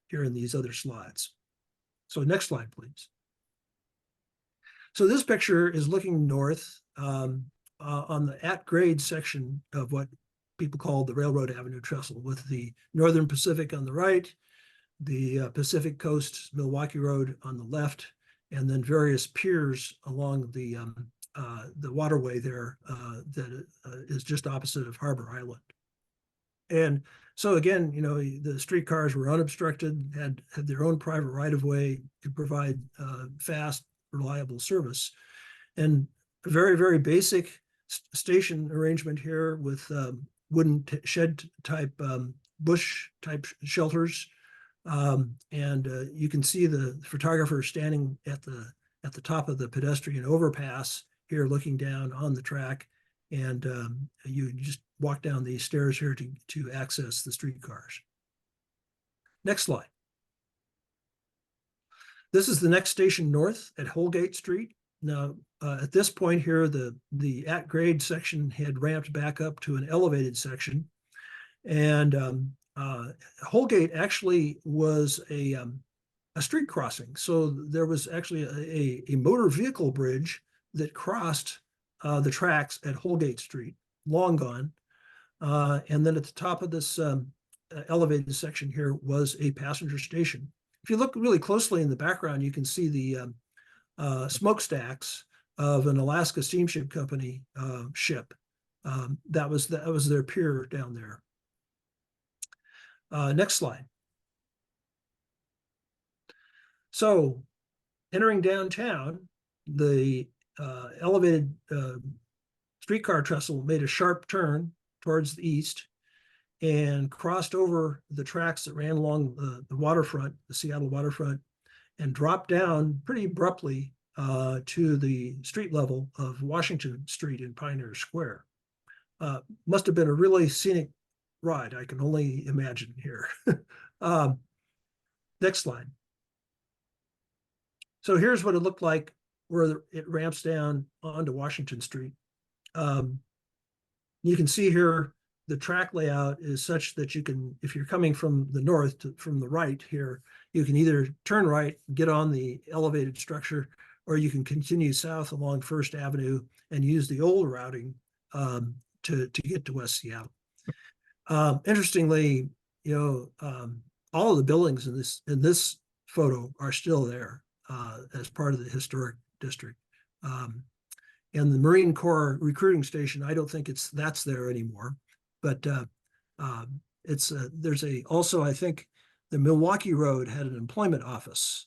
here in these other slides. So next slide, please. So this picture is looking north on the at-grade section of what people call the Railroad Avenue Trestle, with the Northern Pacific on the right, the Pacific Coast Milwaukee Road on the left, and then various piers along the waterway there that is just opposite of Harbor Island. And so again, the streetcars were unobstructed, had their own private right-of-way, could provide fast, reliable service. And a very, very basic station arrangement here with wooden shed type, bush type shelters. And you can see the photographer standing at the top of the pedestrian overpass here, looking down on the track. And you just walk down these stairs here to access the streetcars. Next slide. This is the next station north at Holgate Street. Now, at this point here, the at-grade section had ramped back up to an elevated section. And Holgate actually was a street crossing. So there was actually a motor vehicle bridge that crossed the tracks at Holgate Street, long gone. And then at the top of this elevated section here was a passenger station. If you look really closely in the background, you can see the smokestacks of an Alaska Steamship Company ship. That was their pier down there. Next slide. So entering downtown, the elevated streetcar trestle made a sharp turn towards the east and crossed over the tracks that ran along the waterfront, the Seattle waterfront, and dropped down pretty abruptly to the street level of Washington Street in Pioneer Square. Must have been a really scenic ride, I can only imagine here. Next slide. So here's what it looked like where it ramps down onto Washington Street. You can see here the track layout is such that you can, if you're coming from the north from the right here, you can either turn right, get on the elevated structure, or you can continue south along First Avenue and use the old routing to get to West Seattle. Interestingly, all of the buildings in this photo are still there as part of the historic district. And the Marine Corps recruiting station, I don't think that's there anymore, but there's also, I think the Milwaukee Road had an employment office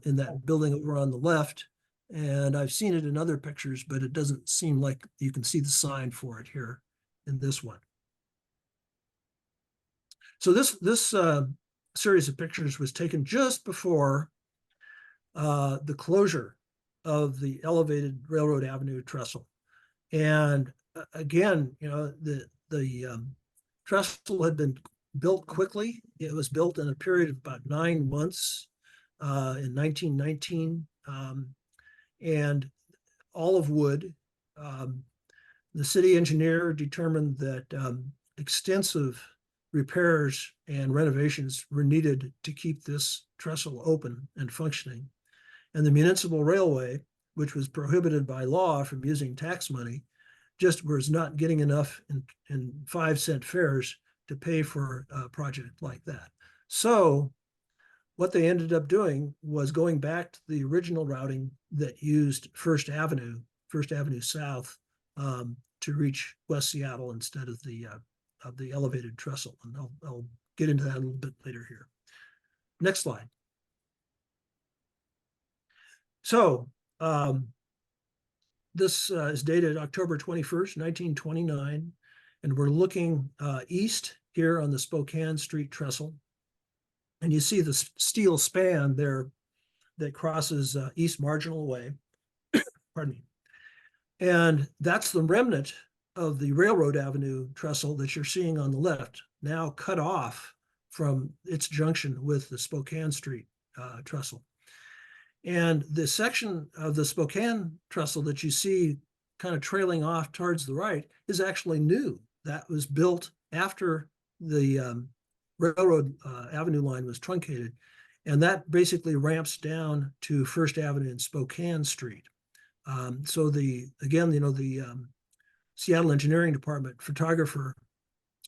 in that building over on the left. And I've seen it in other pictures, but it doesn't seem like you can see the sign for it here in this one. So this series of pictures was taken just before the closure of the elevated Railroad Avenue trestle. And again, the trestle had been built quickly. It was built in a period of about 9 months in 1919, and all of wood. The city engineer determined that extensive repairs and renovations were needed to keep this trestle open and functioning. And the municipal railway, which was prohibited by law from using tax money, just was not getting enough in 5-cent fares to pay for a project like that. So what they ended up doing was going back to the original routing that used First Avenue South to reach West Seattle instead of the elevated trestle. And I'll get into that a little bit later here. Next slide. So this is dated October 21st, 1929, and we're looking east here on the Spokane Street trestle. And you see the steel span there that crosses East Marginal Way. Pardon me. And that's the remnant of the Railroad Avenue trestle that you're seeing on the left, now cut off from its junction with the Spokane Street trestle. And the section of the Spokane trestle that you see kind of trailing off towards the right is actually new. That was built after the Railroad Avenue line was truncated. And that basically ramps down to First Avenue and Spokane Street. So the Seattle Engineering Department photographer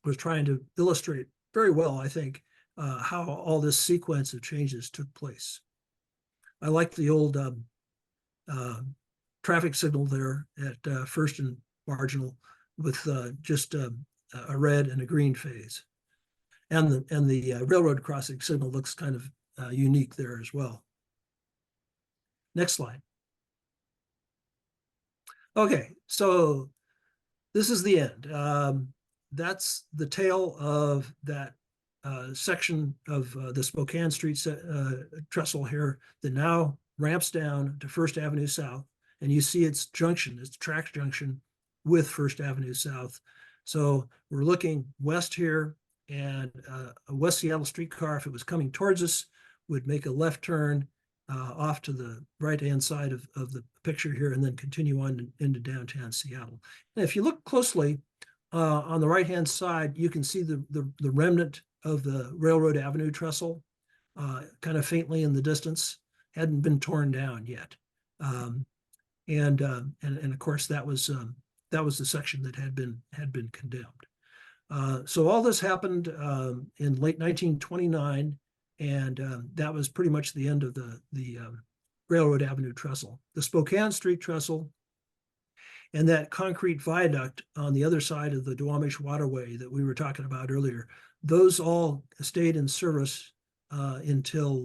was trying to illustrate very well, I think, how all this sequence of changes took place. I like the old traffic signal there at First and Marginal with just a red and a green phase. And the railroad crossing signal looks kind of unique there as well. Next slide. Okay, so this is the end. That's the tail of that section of the Spokane Street trestle here that now ramps down to First Avenue South. And you see its junction, its track junction with First Avenue South. So we're looking west here, and a West Seattle streetcar, if it was coming towards us, would make a left turn off to the right-hand side of the picture here and then continue on into downtown Seattle. And if you look closely on the right-hand side, you can see the remnant of the Railroad Avenue trestle kind of faintly in the distance, hadn't been torn down yet. And of course, that was the section that had been condemned. So all this happened in late 1929, and that was pretty much the end of the Railroad Avenue trestle. The Spokane Street trestle and that concrete viaduct on the other side of the Duwamish Waterway that we were talking about earlier, those all stayed in service until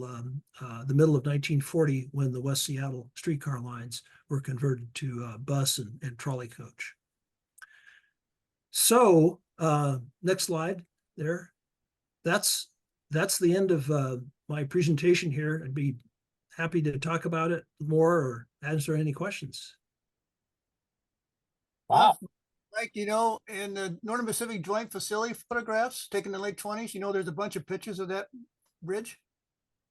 the middle of 1940, when the West Seattle streetcar lines were converted to bus and trolley coach. So next slide there. That's the end of my presentation here. I'd be happy to talk about it more or answer any questions. Wow. Like, in the Northern Pacific Joint Facility photographs taken in the late 1920s, there's a bunch of pictures of that bridge.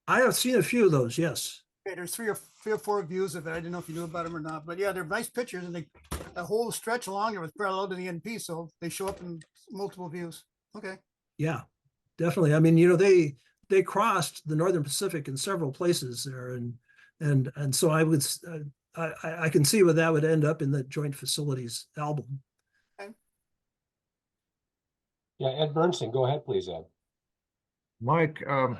I have seen a few of those, yes. Okay, there's three or four views of it. I didn't know if you knew about them or not, but yeah, they're nice pictures, and the whole stretch along there was parallel to the NP, so they show up in multiple views. Okay. Yeah, definitely. I mean, they crossed the Northern Pacific in several places there, and And so I can see where that would end up in the joint facilities album. Yeah, Ed Bernstein, go ahead, please, Ed. Mike, a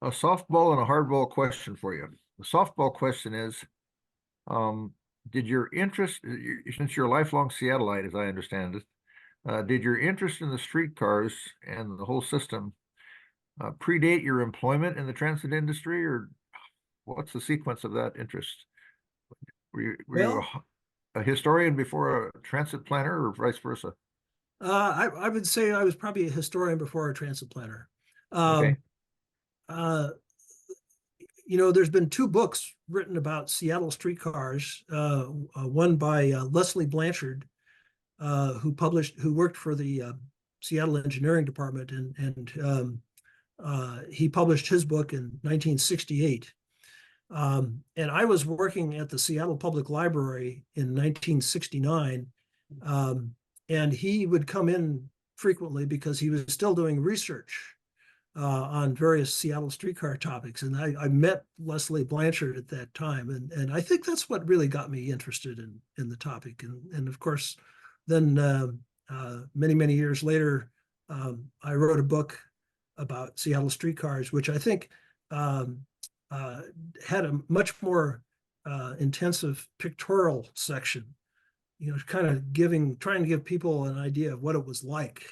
softball and a hardball question for you. The softball question is, did your interest, since you're a lifelong Seattleite, as I understand it, did your interest in the streetcars and the whole system predate your employment in the transit industry, or what's the sequence of that interest? Were you a historian before a transit planner, or vice versa? I would say I was probably a historian before a transit planner. Okay. There's been 2 books written about Seattle streetcars. One by Leslie Blanchard, who worked for the Seattle Engineering Department, and he published his book in 1968. And I was working at the Seattle Public Library in 1969, and he would come in frequently because he was still doing research on various Seattle streetcar topics. And I met Leslie Blanchard at that time. And I think that's what really got me interested in the topic. And of course, then many, many years later, I wrote a book about Seattle streetcars, which I think had a much more intensive pictorial section, kind of trying to give people an idea of what it was like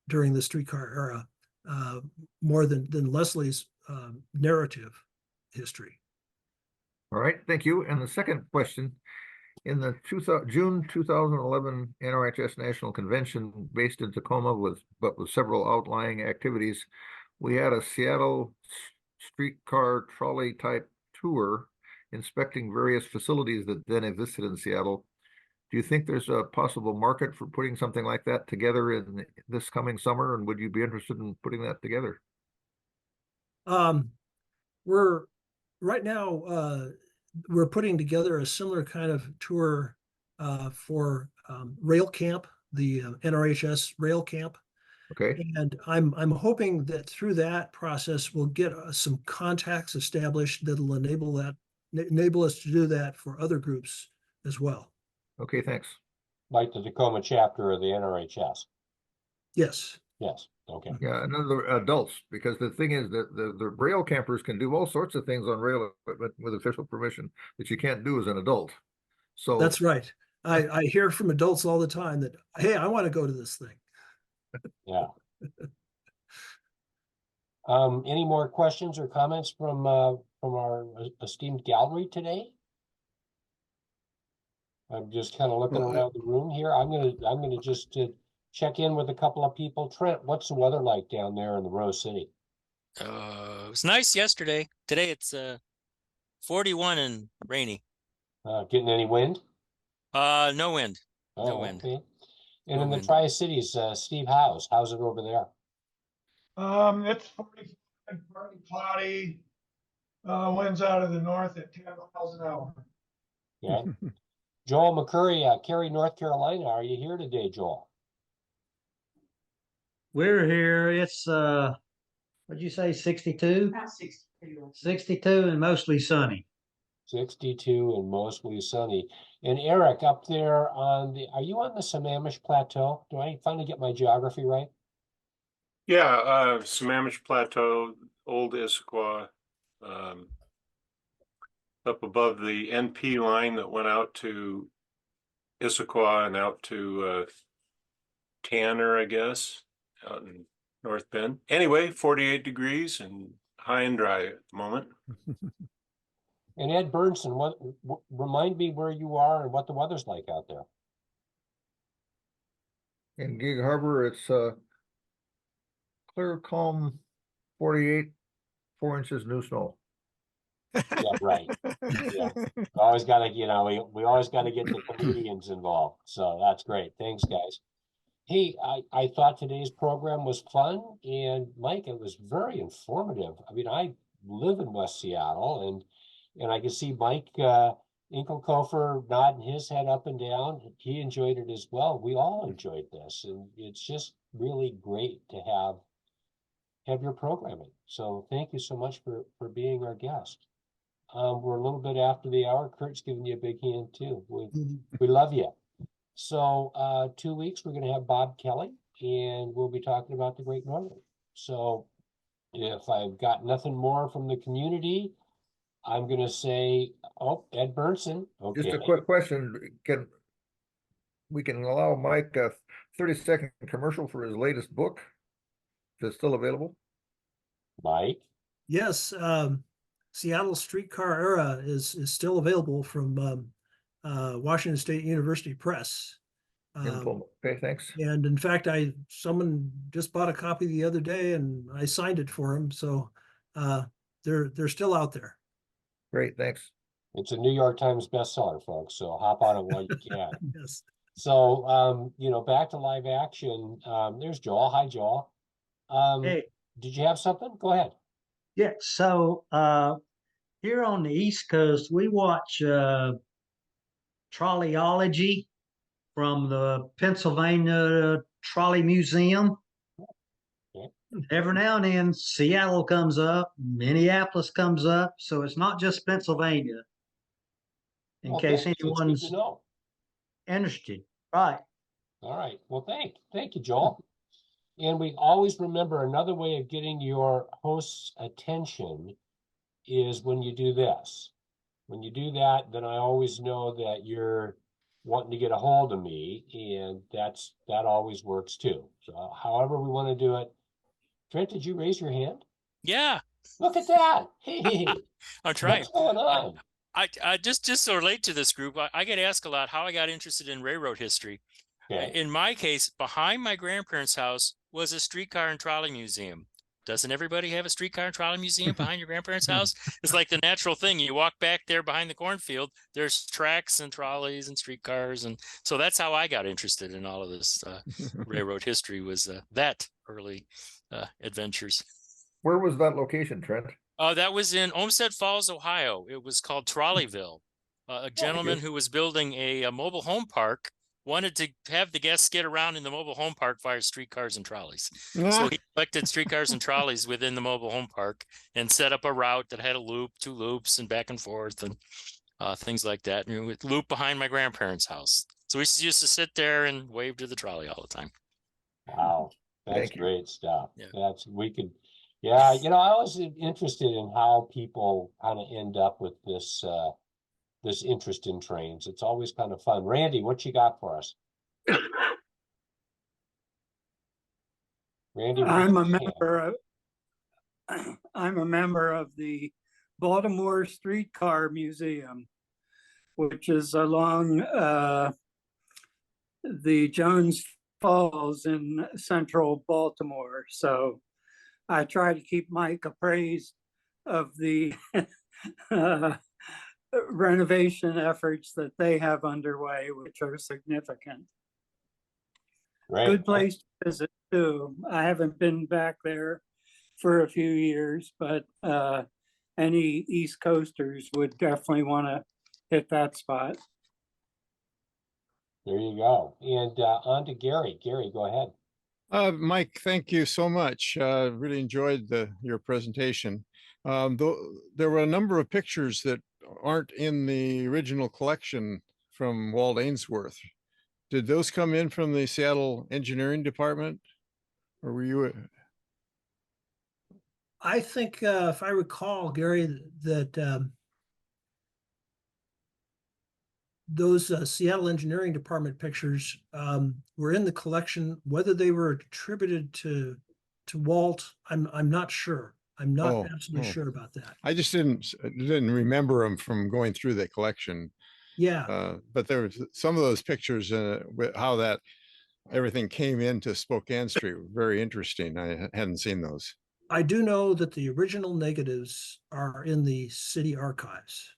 during the streetcar era, more than Leslie's narrative history. All right, thank you. And the second question, in the June 2011 NRHS National Convention based in Tacoma with several outlying activities, we had a Seattle streetcar trolley type tour inspecting various facilities that then existed in Seattle. Do you think there's a possible market for putting something like that together in this coming summer? And would you be interested in putting that together? We're right now, we're putting together a similar kind of tour for Rail Camp, the NRHS Rail Camp. Okay. And I'm hoping that through that process, we'll get some contacts established that'll enable us to do that for other groups as well. Okay, thanks. Like the Tacoma chapter of the NRHS. Yes. Yes. Okay. Yeah, another adults, because the thing is that the rail campers can do all sorts of things on rail equipment with official permission that you can't do as an adult. So that's right. I hear from adults all the time that, hey, I want to go to this thing. Yeah. Any more questions or comments from our esteemed gallery today? I'm just kind of looking around the room here. I'm gonna just check in with a couple of people. Trent, what's the weather like down there in the Rose City? It was nice yesterday. Today it's 41 and rainy. Getting any wind? No wind. Oh, No wind. okay. And No in the wind. Tri-Cities, Steve Howes, how's it over there? It's 45, partly cloudy. Winds out of the north at 10 miles an hour. Okay. Joel McCurry, Cary, North Carolina. Are you here today, Joel? We're here. It's what'd you say, 62? About 62. 62 and mostly sunny. 62 and mostly sunny. And Eric, up there are you on the Sammamish Plateau? Do I finally get my geography right? Yeah, Sammamish Plateau, Old Issaquah, up above the NP line that went out to Issaquah and out to Tanner, I guess, out in North Bend. Anyway, 48 degrees and high and dry at the moment. And Ed Bernstein, remind me where you are and what the weather's like out there. in Gig Harbor, it's clear, calm, 48, 4 inches new snow. Yeah, right. Yeah. Always gotta, we always gotta get the comedians involved. So that's great. Thanks, guys. Hey, I thought today's program was fun, and Mike, it was very informative. I mean, I live in West Seattle, and I can see Mike Inkelkofer nodding his head up and down. He enjoyed it as well. We all enjoyed this, and it's just really great to have your programming. So thank you so much for being our guest. We're a little bit after the hour. Kurt's giving you a big hand too. Mhm. We love you. So 2 weeks, we're going to have Bob Kelly, and we'll be talking about the Great Northern. So if I've got nothing more from the community, I'm going to say, oh, Ed Burnson. Okay. Just a quick question, we can allow Mike a 30-second commercial for his latest book? If it's still available? Mike. Yes, Seattle Streetcar Era is still available from Washington State University Press. Okay, thanks. And in fact, someone just bought a copy the other day, and I signed it for him. So they're still out there. Great, thanks. It's a New York Times bestseller, folks. So hop on it while you can. Yes. So back to live action. There's Joel. Hi, Joel. Hey, Did you have something? Go ahead. yeah. So here on the East Coast, we watch Trolleyology from the Pennsylvania Trolley Museum. Okay. Every now and then, Seattle comes up, Minneapolis comes up, so it's not just Pennsylvania. In Well, case thanks. It's good anyone's to know. interested, right? All right. Well, thank you, Joel. And we always remember another way of getting your host's attention is when you do this. When you do that, then I always know that you're wanting to get a hold of me, and that always works too. So however we want to do it. Trent, did you raise your hand? Yeah, Look at that. Hey, I'm trying. what's going on? I just to relate to this group, I get asked a lot how I got interested in railroad history. Okay. In my case, behind my grandparents' house was a streetcar and trolley museum. Doesn't everybody have a streetcar and trolley museum behind your grandparents' house? It's like the natural thing. You walk back there behind the cornfield, there's tracks and trolleys and streetcars. And so that's how I got interested in all of this railroad history, was that early adventures. Where was that location, Trent? That was in Olmsted Falls, Ohio. It was called Trolleyville. A gentleman who was building a mobile home park wanted to have the guests get around in the mobile home park via streetcars and trolleys. So he collected streetcars and trolleys within the mobile home park and set up a route that had a loop, 2 loops, and back and forth, and things like that. And with loop behind my grandparents' house. So we used to sit there and wave to the trolley all the time. Wow, that's Thank you. great stuff. Yeah. Yeah, I was interested in how people kind of end up with this interest in trains. It's always kind of fun. Randy, what you got for us? Randy, I'm a member of the Baltimore Streetcar Museum, which is along the Jones Falls in central Baltimore. So I try to keep Mike appraised of the renovation efforts that they have underway, which are significant. Great. Good place to visit too. I haven't been back there for a few years, but any East Coasters would definitely want to hit that spot. There you go. And on to Gary. Gary, go ahead. Mike, thank you so much. Really enjoyed your presentation. There were a number of pictures that aren't in the original collection from Walt Ainsworth. Did those come in from the Seattle Engineering Department, or were you? I think, if I recall, Gary, that those Seattle Engineering Department pictures were in the collection. Whether they were attributed to Walt, I'm not sure. I'm not absolutely sure about that. I just didn't remember them from going through the collection. Yeah. But there was some of those pictures, how that everything came into Spokane Street were very interesting. I hadn't seen those. I do know that the original negatives are in the city archives.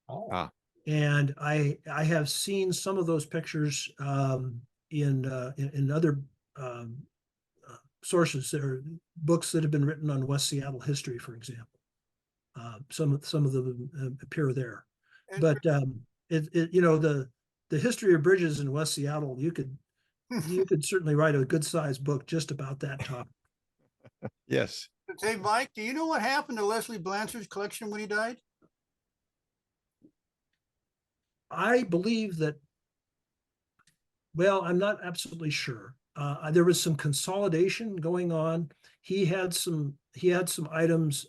Oh. And I have seen some of those pictures in other sources. There are books that have been written on West Seattle history, for example. Some of them appear there. But the history of bridges in West Seattle, you could certainly write a good sized book just about that topic. Yes. Hey, Mike, do you know what happened to Leslie Blanchard's collection when he died? I believe that, well, I'm not absolutely sure. There was some consolidation going on. He had some items.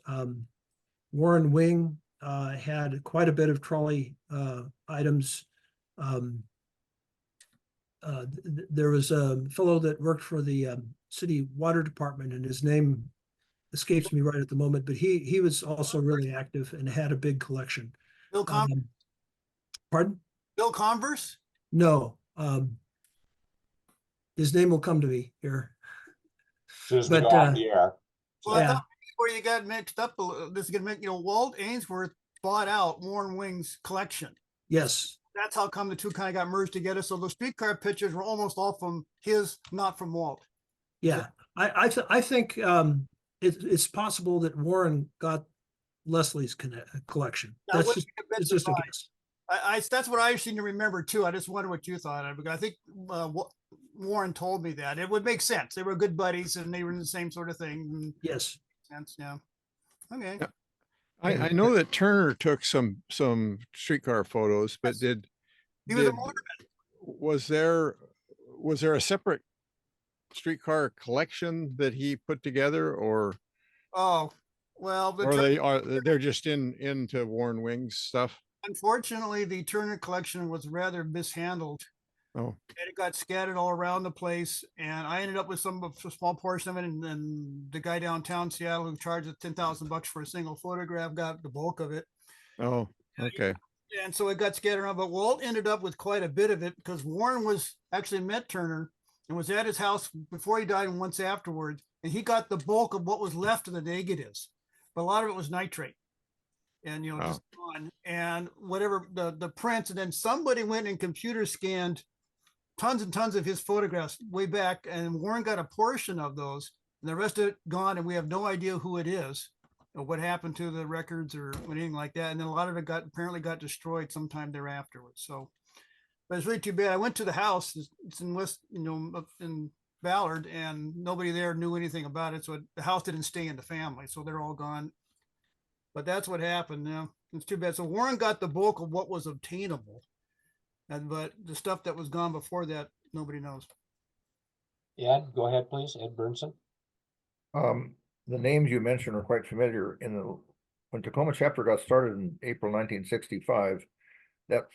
Warren Wing had quite a bit of trolley items. There was a fellow that worked for the city water department, and his name escapes me right at the moment, but he was also really active and had a big collection. Bill Converse? Pardon? Bill Converse? No. His name will come to me here. As soon as we go off the air. Well, I Yeah. thought where you got mixed up, this is gonna make, Walt Ainsworth bought out Warren Wing's collection. Yes. That's how come the two kind of got merged together. So the streetcar pictures were almost all from his, not from Walt. Yeah. I think it's possible that Warren got Leslie's collection. That That's wouldn't just, be a bit it's just a surprised. guess. That's what I seem to remember too. I just wonder what you thought of it, because I think Warren told me that it would make sense. They were good buddies and they were in the same sort of thing. Yes. Sense, yeah. Okay. Yeah. I know that Turner took some streetcar photos, but He was a motorman. was there a separate streetcar collection that he put together, or Oh, well, they're just into Warren Wing's stuff? unfortunately, the Turner collection was rather mishandled. Oh, And it got scattered all around the place, and I ended up with a small portion of it. And then the guy downtown Seattle who charged us $10,000 for a single photograph got the bulk of it. oh, okay. And so it got scattered around. But Walt ended up with quite a bit of it because Warren was actually met Turner and was at his house before he died and once afterwards, and he got the bulk of what was left of the negatives. But a lot of it was nitrate, and just gone. And whatever the prints, and then somebody went and computer scanned tons and tons of his photographs way back, and Warren got a portion of those, and the rest of it gone, and we have no idea who it is or what happened to the records or anything like that. And then a lot of it apparently got destroyed sometime thereafter. So, but it's really too bad. I went to the house. It's in West, up in Ballard, and nobody there knew anything about it. So the house didn't stay in the family, so they're all gone. But that's what happened. It's too bad. So Warren got the bulk of what was obtainable. But the stuff that was gone before that, nobody knows. Ed, go ahead, please. Ed Burnson. The names you mentioned are quite familiar. When Tacoma chapter got started in April 1965, that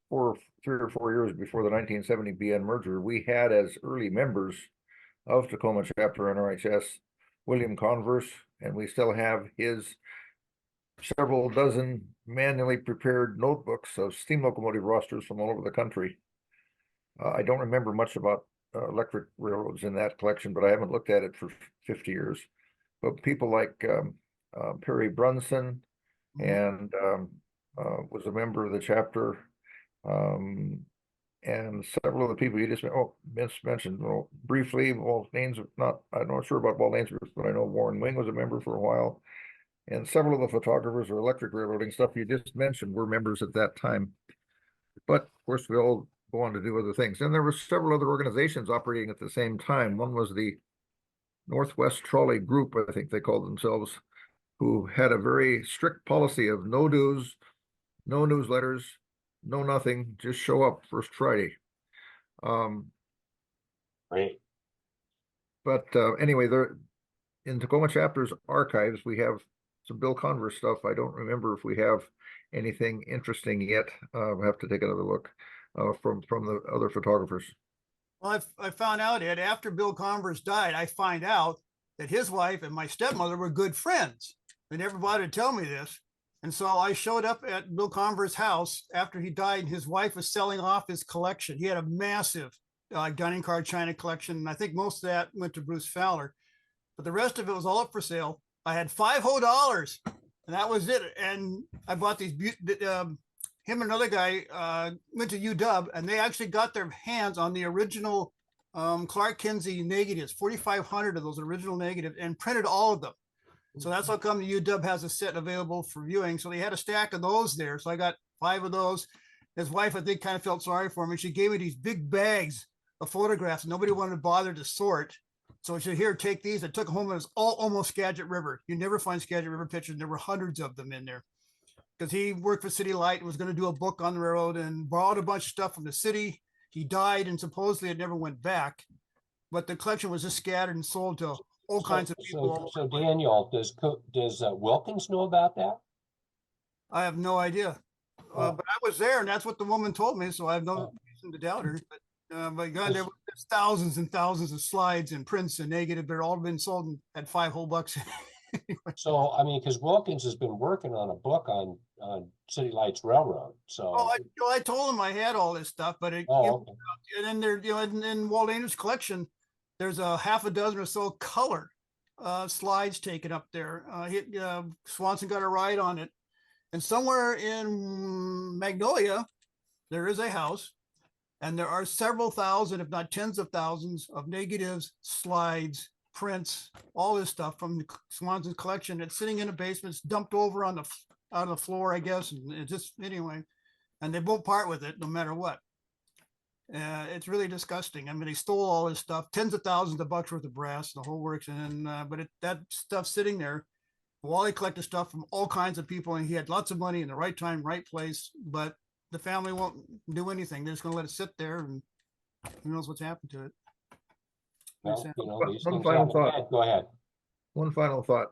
3 or 4 years before the 1970 BN merger, we had as early members of Tacoma chapter NRHS William Converse, and we still have his several dozen manually prepared notebooks of steam locomotive rosters from all over the country. I don't remember much about electric railroads in that collection, but I haven't looked at it for 50 years. But people like Perry Brunson and was a member of the chapter, and several of the people you just mentioned briefly. Well, names I'm not sure about Walt Ainsworth, but I know Warren Wing was a member for a while. And several of the photographers or electric railroading stuff you just mentioned were members at that time. But of course, we all go on to do other things. And there were several other organizations operating at the same time. One was the Northwest Trolley Group, I think they called themselves, who had a very strict policy of no dues, no newsletters, no nothing, just show up first Friday. Great. But anyway, in Tacoma chapter's archives, we have some Bill Converse stuff. I don't remember if we have anything interesting yet. We'll have to take another look from the other photographers. Well, I found out, Ed, after Bill Converse died, I find out that his wife and my stepmother were good friends. They never bothered to tell me this. And so I showed up at Bill Converse's house after he died, and his wife was selling off his collection. He had a massive dining car China collection, and I think most of that went to Bruce Fowler. But the rest of it was all up for sale. I had $5 whole, and that was it. And I bought these, him and another guy went to UW, and they actually got their hands on the original Clark Kinsey negatives, 4,500 of those original negatives, and printed all of them. So that's how come the UW has a set available for viewing. So they had a stack of those there. So I got 5 of those. His wife, I think, kind of felt sorry for me. She gave me these big bags of photographs. Nobody wanted to bother to sort. So she said, here, take these. I took them home, and it was all almost Skagit River. You never find Skagit River pictures. There were hundreds of them in there. because he worked for City Light and was going to do a book on the railroad and borrowed a bunch of stuff from the city. He died and supposedly it never went back, but the collection was just scattered and sold to all kinds of people. So Daniel, does Wilkins know about that? I have no idea. Oh. But I was there and that's what the woman told me. So I have no Oh. reason to doubt her. But God, there's thousands and thousands of slides and prints and negative. They're all been sold at $5 whole bucks. So, I mean, because Wilkins has been working on a book on City Lights Railroad, so. Oh, I told him I had all this stuff, but Oh, okay. and then there, in Walt Anderson's collection, there's a half a dozen or so color slides taken up there. Swanson got a ride on it, and somewhere in Magnolia, there is a house, and there are several thousand, if not tens of thousands, of negatives, slides, prints, all this stuff from Swanson's collection. It's sitting in a basement. It's dumped over on the floor, I guess, and it just anyway. And they won't part with it no matter what. It's really disgusting. I mean, they stole all this stuff, tens of thousands of bucks worth of brass, the whole works, and but that stuff sitting there. Wally collected stuff from all kinds of people, and he had lots of money in the right time, right place. But the family won't do anything. They're just going to let it sit there, and who knows what's happened to it. Well, you know, these One things final happen. thought. Go ahead. One final thought.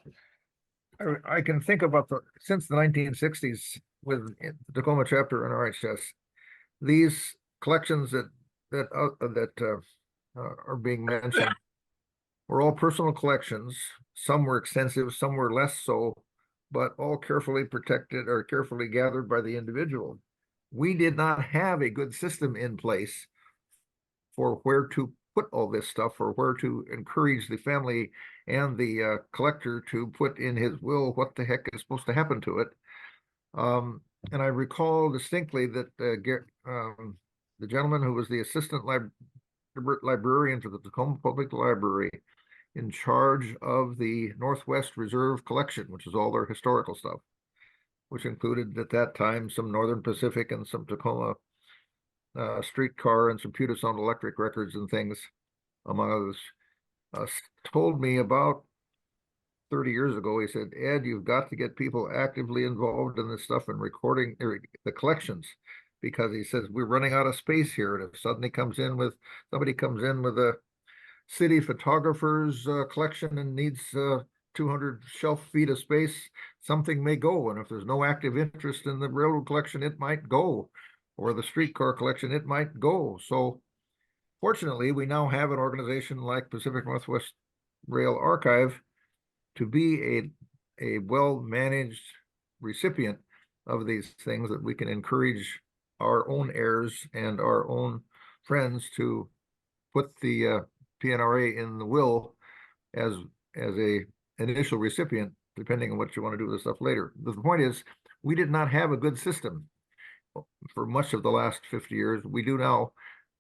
I can think about since the 1960s with the Tacoma chapter in RHS, these collections that are being mentioned were all personal collections. Some were extensive, some were less so, but all carefully protected or carefully gathered by the individual. We did not have a good system in place for where to put all this stuff, or where to encourage the family and the collector to put in his will what the heck is supposed to happen to it. And I recall distinctly that the gentleman who was the assistant librarian for the Tacoma Public Library, in charge of the Northwest Reserve Collection, which is all their historical stuff, which included at that time some Northern Pacific and some Tacoma Streetcar and some Puget Sound Electric records and things, among others, told me about 30 years ago. He said, Ed, you've got to get people actively involved in this stuff and recording the collections, because he says we're running out of space here. And if somebody comes in with a city photographer's collection and needs 200 shelf feet of space, something may go. And if there's no active interest in the railroad collection, it might go, or the streetcar collection, it might go. So fortunately, we now have an organization like Pacific Northwest Rail Archive to be a well-managed recipient of these things, that we can encourage our own heirs and our own friends to put the PNRA in the will as a initial recipient, depending on what you want to do with the stuff later. The point is, we did not have a good system for much of the last 50 years. We do now,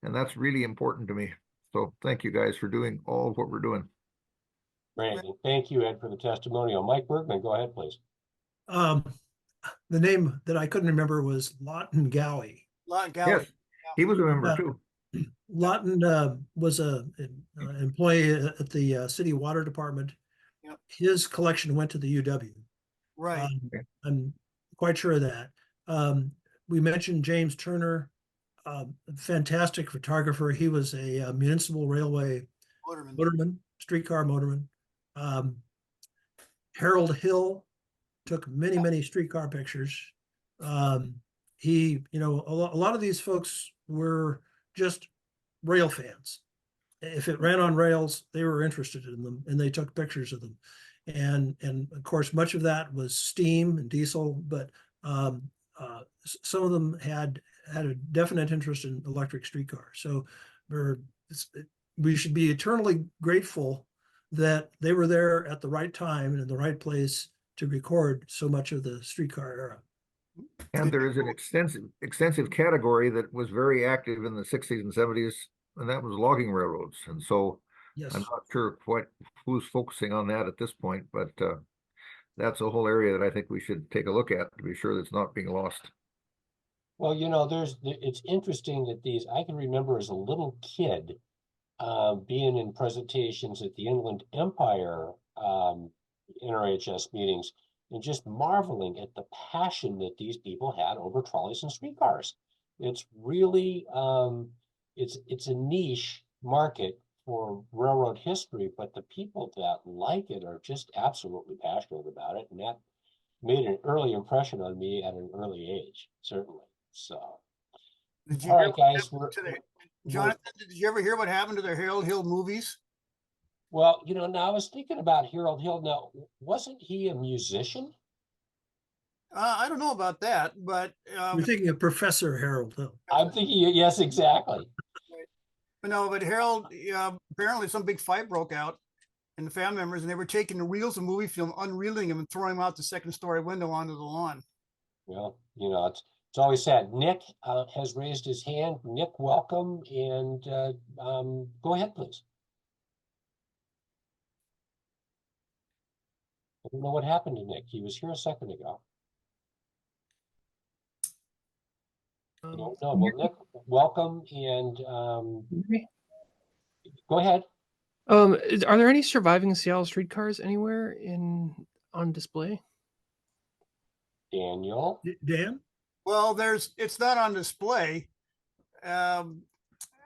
and that's really important to me. So thank you guys for doing all of what we're doing. Brandon, thank you, Ed, for the testimonial. Mike Bergman, go ahead, please. The name that I couldn't remember was Lawton Gowie. Lawton Gowie. Yes, he was a member too. Lawton was an employee at the city water department. Yep. His collection went to the UW. Right. I'm quite sure of that. We mentioned James Turner, fantastic photographer. He was a municipal railway motorman, streetcar motorman. Harold Hill took many streetcar pictures. He, a lot of these folks were just rail fans. If it ran on rails, they were interested in them, and they took pictures of them. And of course, much of that was steam and diesel, but some of them had a definite interest in electric streetcars. So we should be eternally grateful that they were there at the right time and in the right place to record so much of the streetcar era. And there is an extensive category that was very active in the 60s and 70s, and that was logging railroads. And so yes. I'm not sure quite who's focusing on that at this point, but that's a whole area that I think we should take a look at to be sure that it's not being lost. Well, it's interesting that I can remember as a little kid being in presentations at the Inland Empire NRHS meetings, and just marveling at the passion that these people had over trolleys and streetcars. It's really, it's a niche market for railroad history, but the people that like it are just absolutely passionate about it. And that made an early impression on me at an early age, certainly. So, Did you all hear right, what guys, happened to the- Jonathan, did you ever hear what happened to the Harold Hill movies? well, now I was thinking about Harold Hill. Now, wasn't he a musician? I don't know about that, but You're thinking of Professor Harold Hill. I'm thinking, yes, exactly. no, but Harold, apparently some big fight broke out and the family members, and they were taking the reels of movie film, unreeling them and throwing them out the second story window onto the lawn. Well, it's always sad. Nick has raised his hand. Nick, welcome, and go ahead, please. I don't know what happened to Nick. He was here a second ago. I don't know. Well, Nick, welcome, and go ahead. Are there any surviving Seattle streetcars anywhere on display? Daniel? Dan? Well, it's not on display. And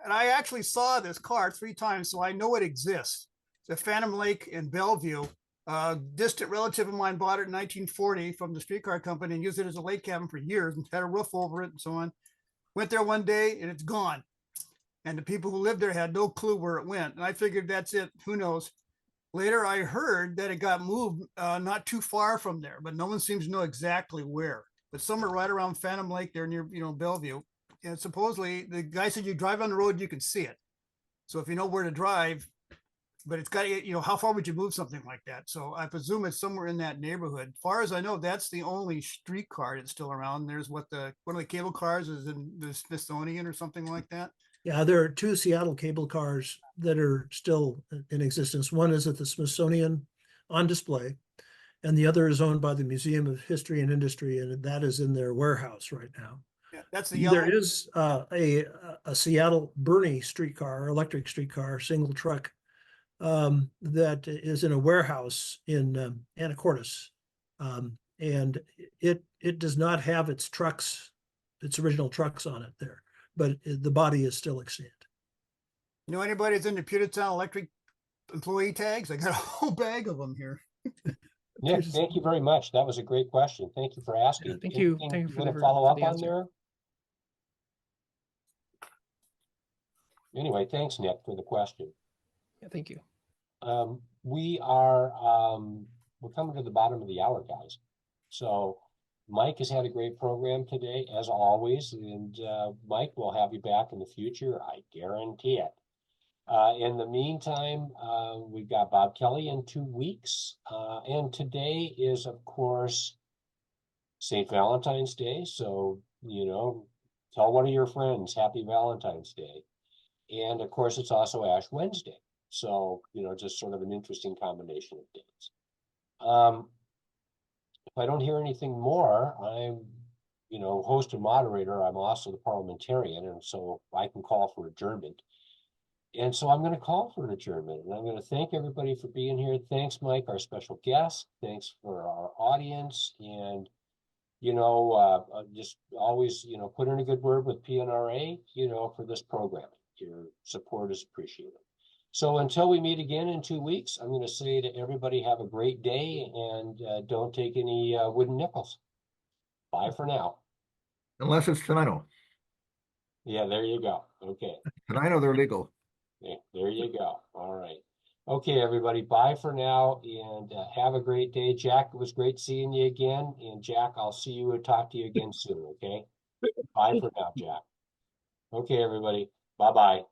I actually saw this car 3 times, so I know it exists. It's a Phantom Lake in Bellevue. Distant relative of mine bought it in 1940 from the streetcar company and used it as a lake cabin for years and had a roof over it and so on. Went there one day and it's gone. And the people who lived there had no clue where it went. And I figured that's it. Who knows? Later, I heard that it got moved not too far from there, but no one seems to know exactly where. But somewhere right around Phantom Lake there near, Bellevue. And supposedly the guy said you drive on the road, you can see it. So if you know where to drive, but it's got, how far would you move something like that? So I presume it's somewhere in that neighborhood. As far as I know, that's the only streetcar that's still around. There's one of the cable cars is in the Smithsonian or something like that. Yeah, there are 2 Seattle cable cars that are still in existence. One is at the Smithsonian on display, and the other is owned by the Museum of History and Industry, and that is in their warehouse right now. Yeah, that's the yellow. There is a Seattle Bernie streetcar, electric streetcar, single truck, that is in a warehouse in Anacortes, and it does not have its original trucks on it there, but the body is still extant. Anybody that's into Pewtertown Electric employee tags? I got a whole bag of them here. Nick, thank you very much. That was a great question. Thank you for asking. Yeah, thank you. Anything Thank you want to for follow up the on answer. there? Anyway, thanks, Nick, for the question. Yeah, thank you. We are we're coming to the bottom of the hour, guys. So Mike has had a great program today, as always, and Mike, we'll have you back in the future. I guarantee it. In the meantime, we've got Bob Kelly in 2 weeks, and today is, of course, St. Valentine's Day. So, tell one of your friends Happy Valentine's Day. And of course, it's also Ash Wednesday. So, just sort of an interesting combination of dates. If I don't hear anything more, I'm, host and moderator. I'm also the parliamentarian, and so I can call for adjournment. And so I'm going to call for an adjournment, and I'm going to thank everybody for being here. Thanks, Mike, our special guest. Thanks for our audience, and just always, put in a good word with PNRA, for this program. Your support is appreciated. So until we meet again in 2 weeks, I'm going to say to everybody, have a great day, and don't take any wooden nickels. Bye for now. Unless it's Tenino. Yeah, there you go. Okay. Tenino, they're legal. Yeah, there you go. All right. Okay, everybody, bye for now, and have a great day. Jack, it was great seeing you again. And Jack, I'll see you and talk to you again soon, okay? Bye for now, Jack. Okay, everybody. Bye-bye.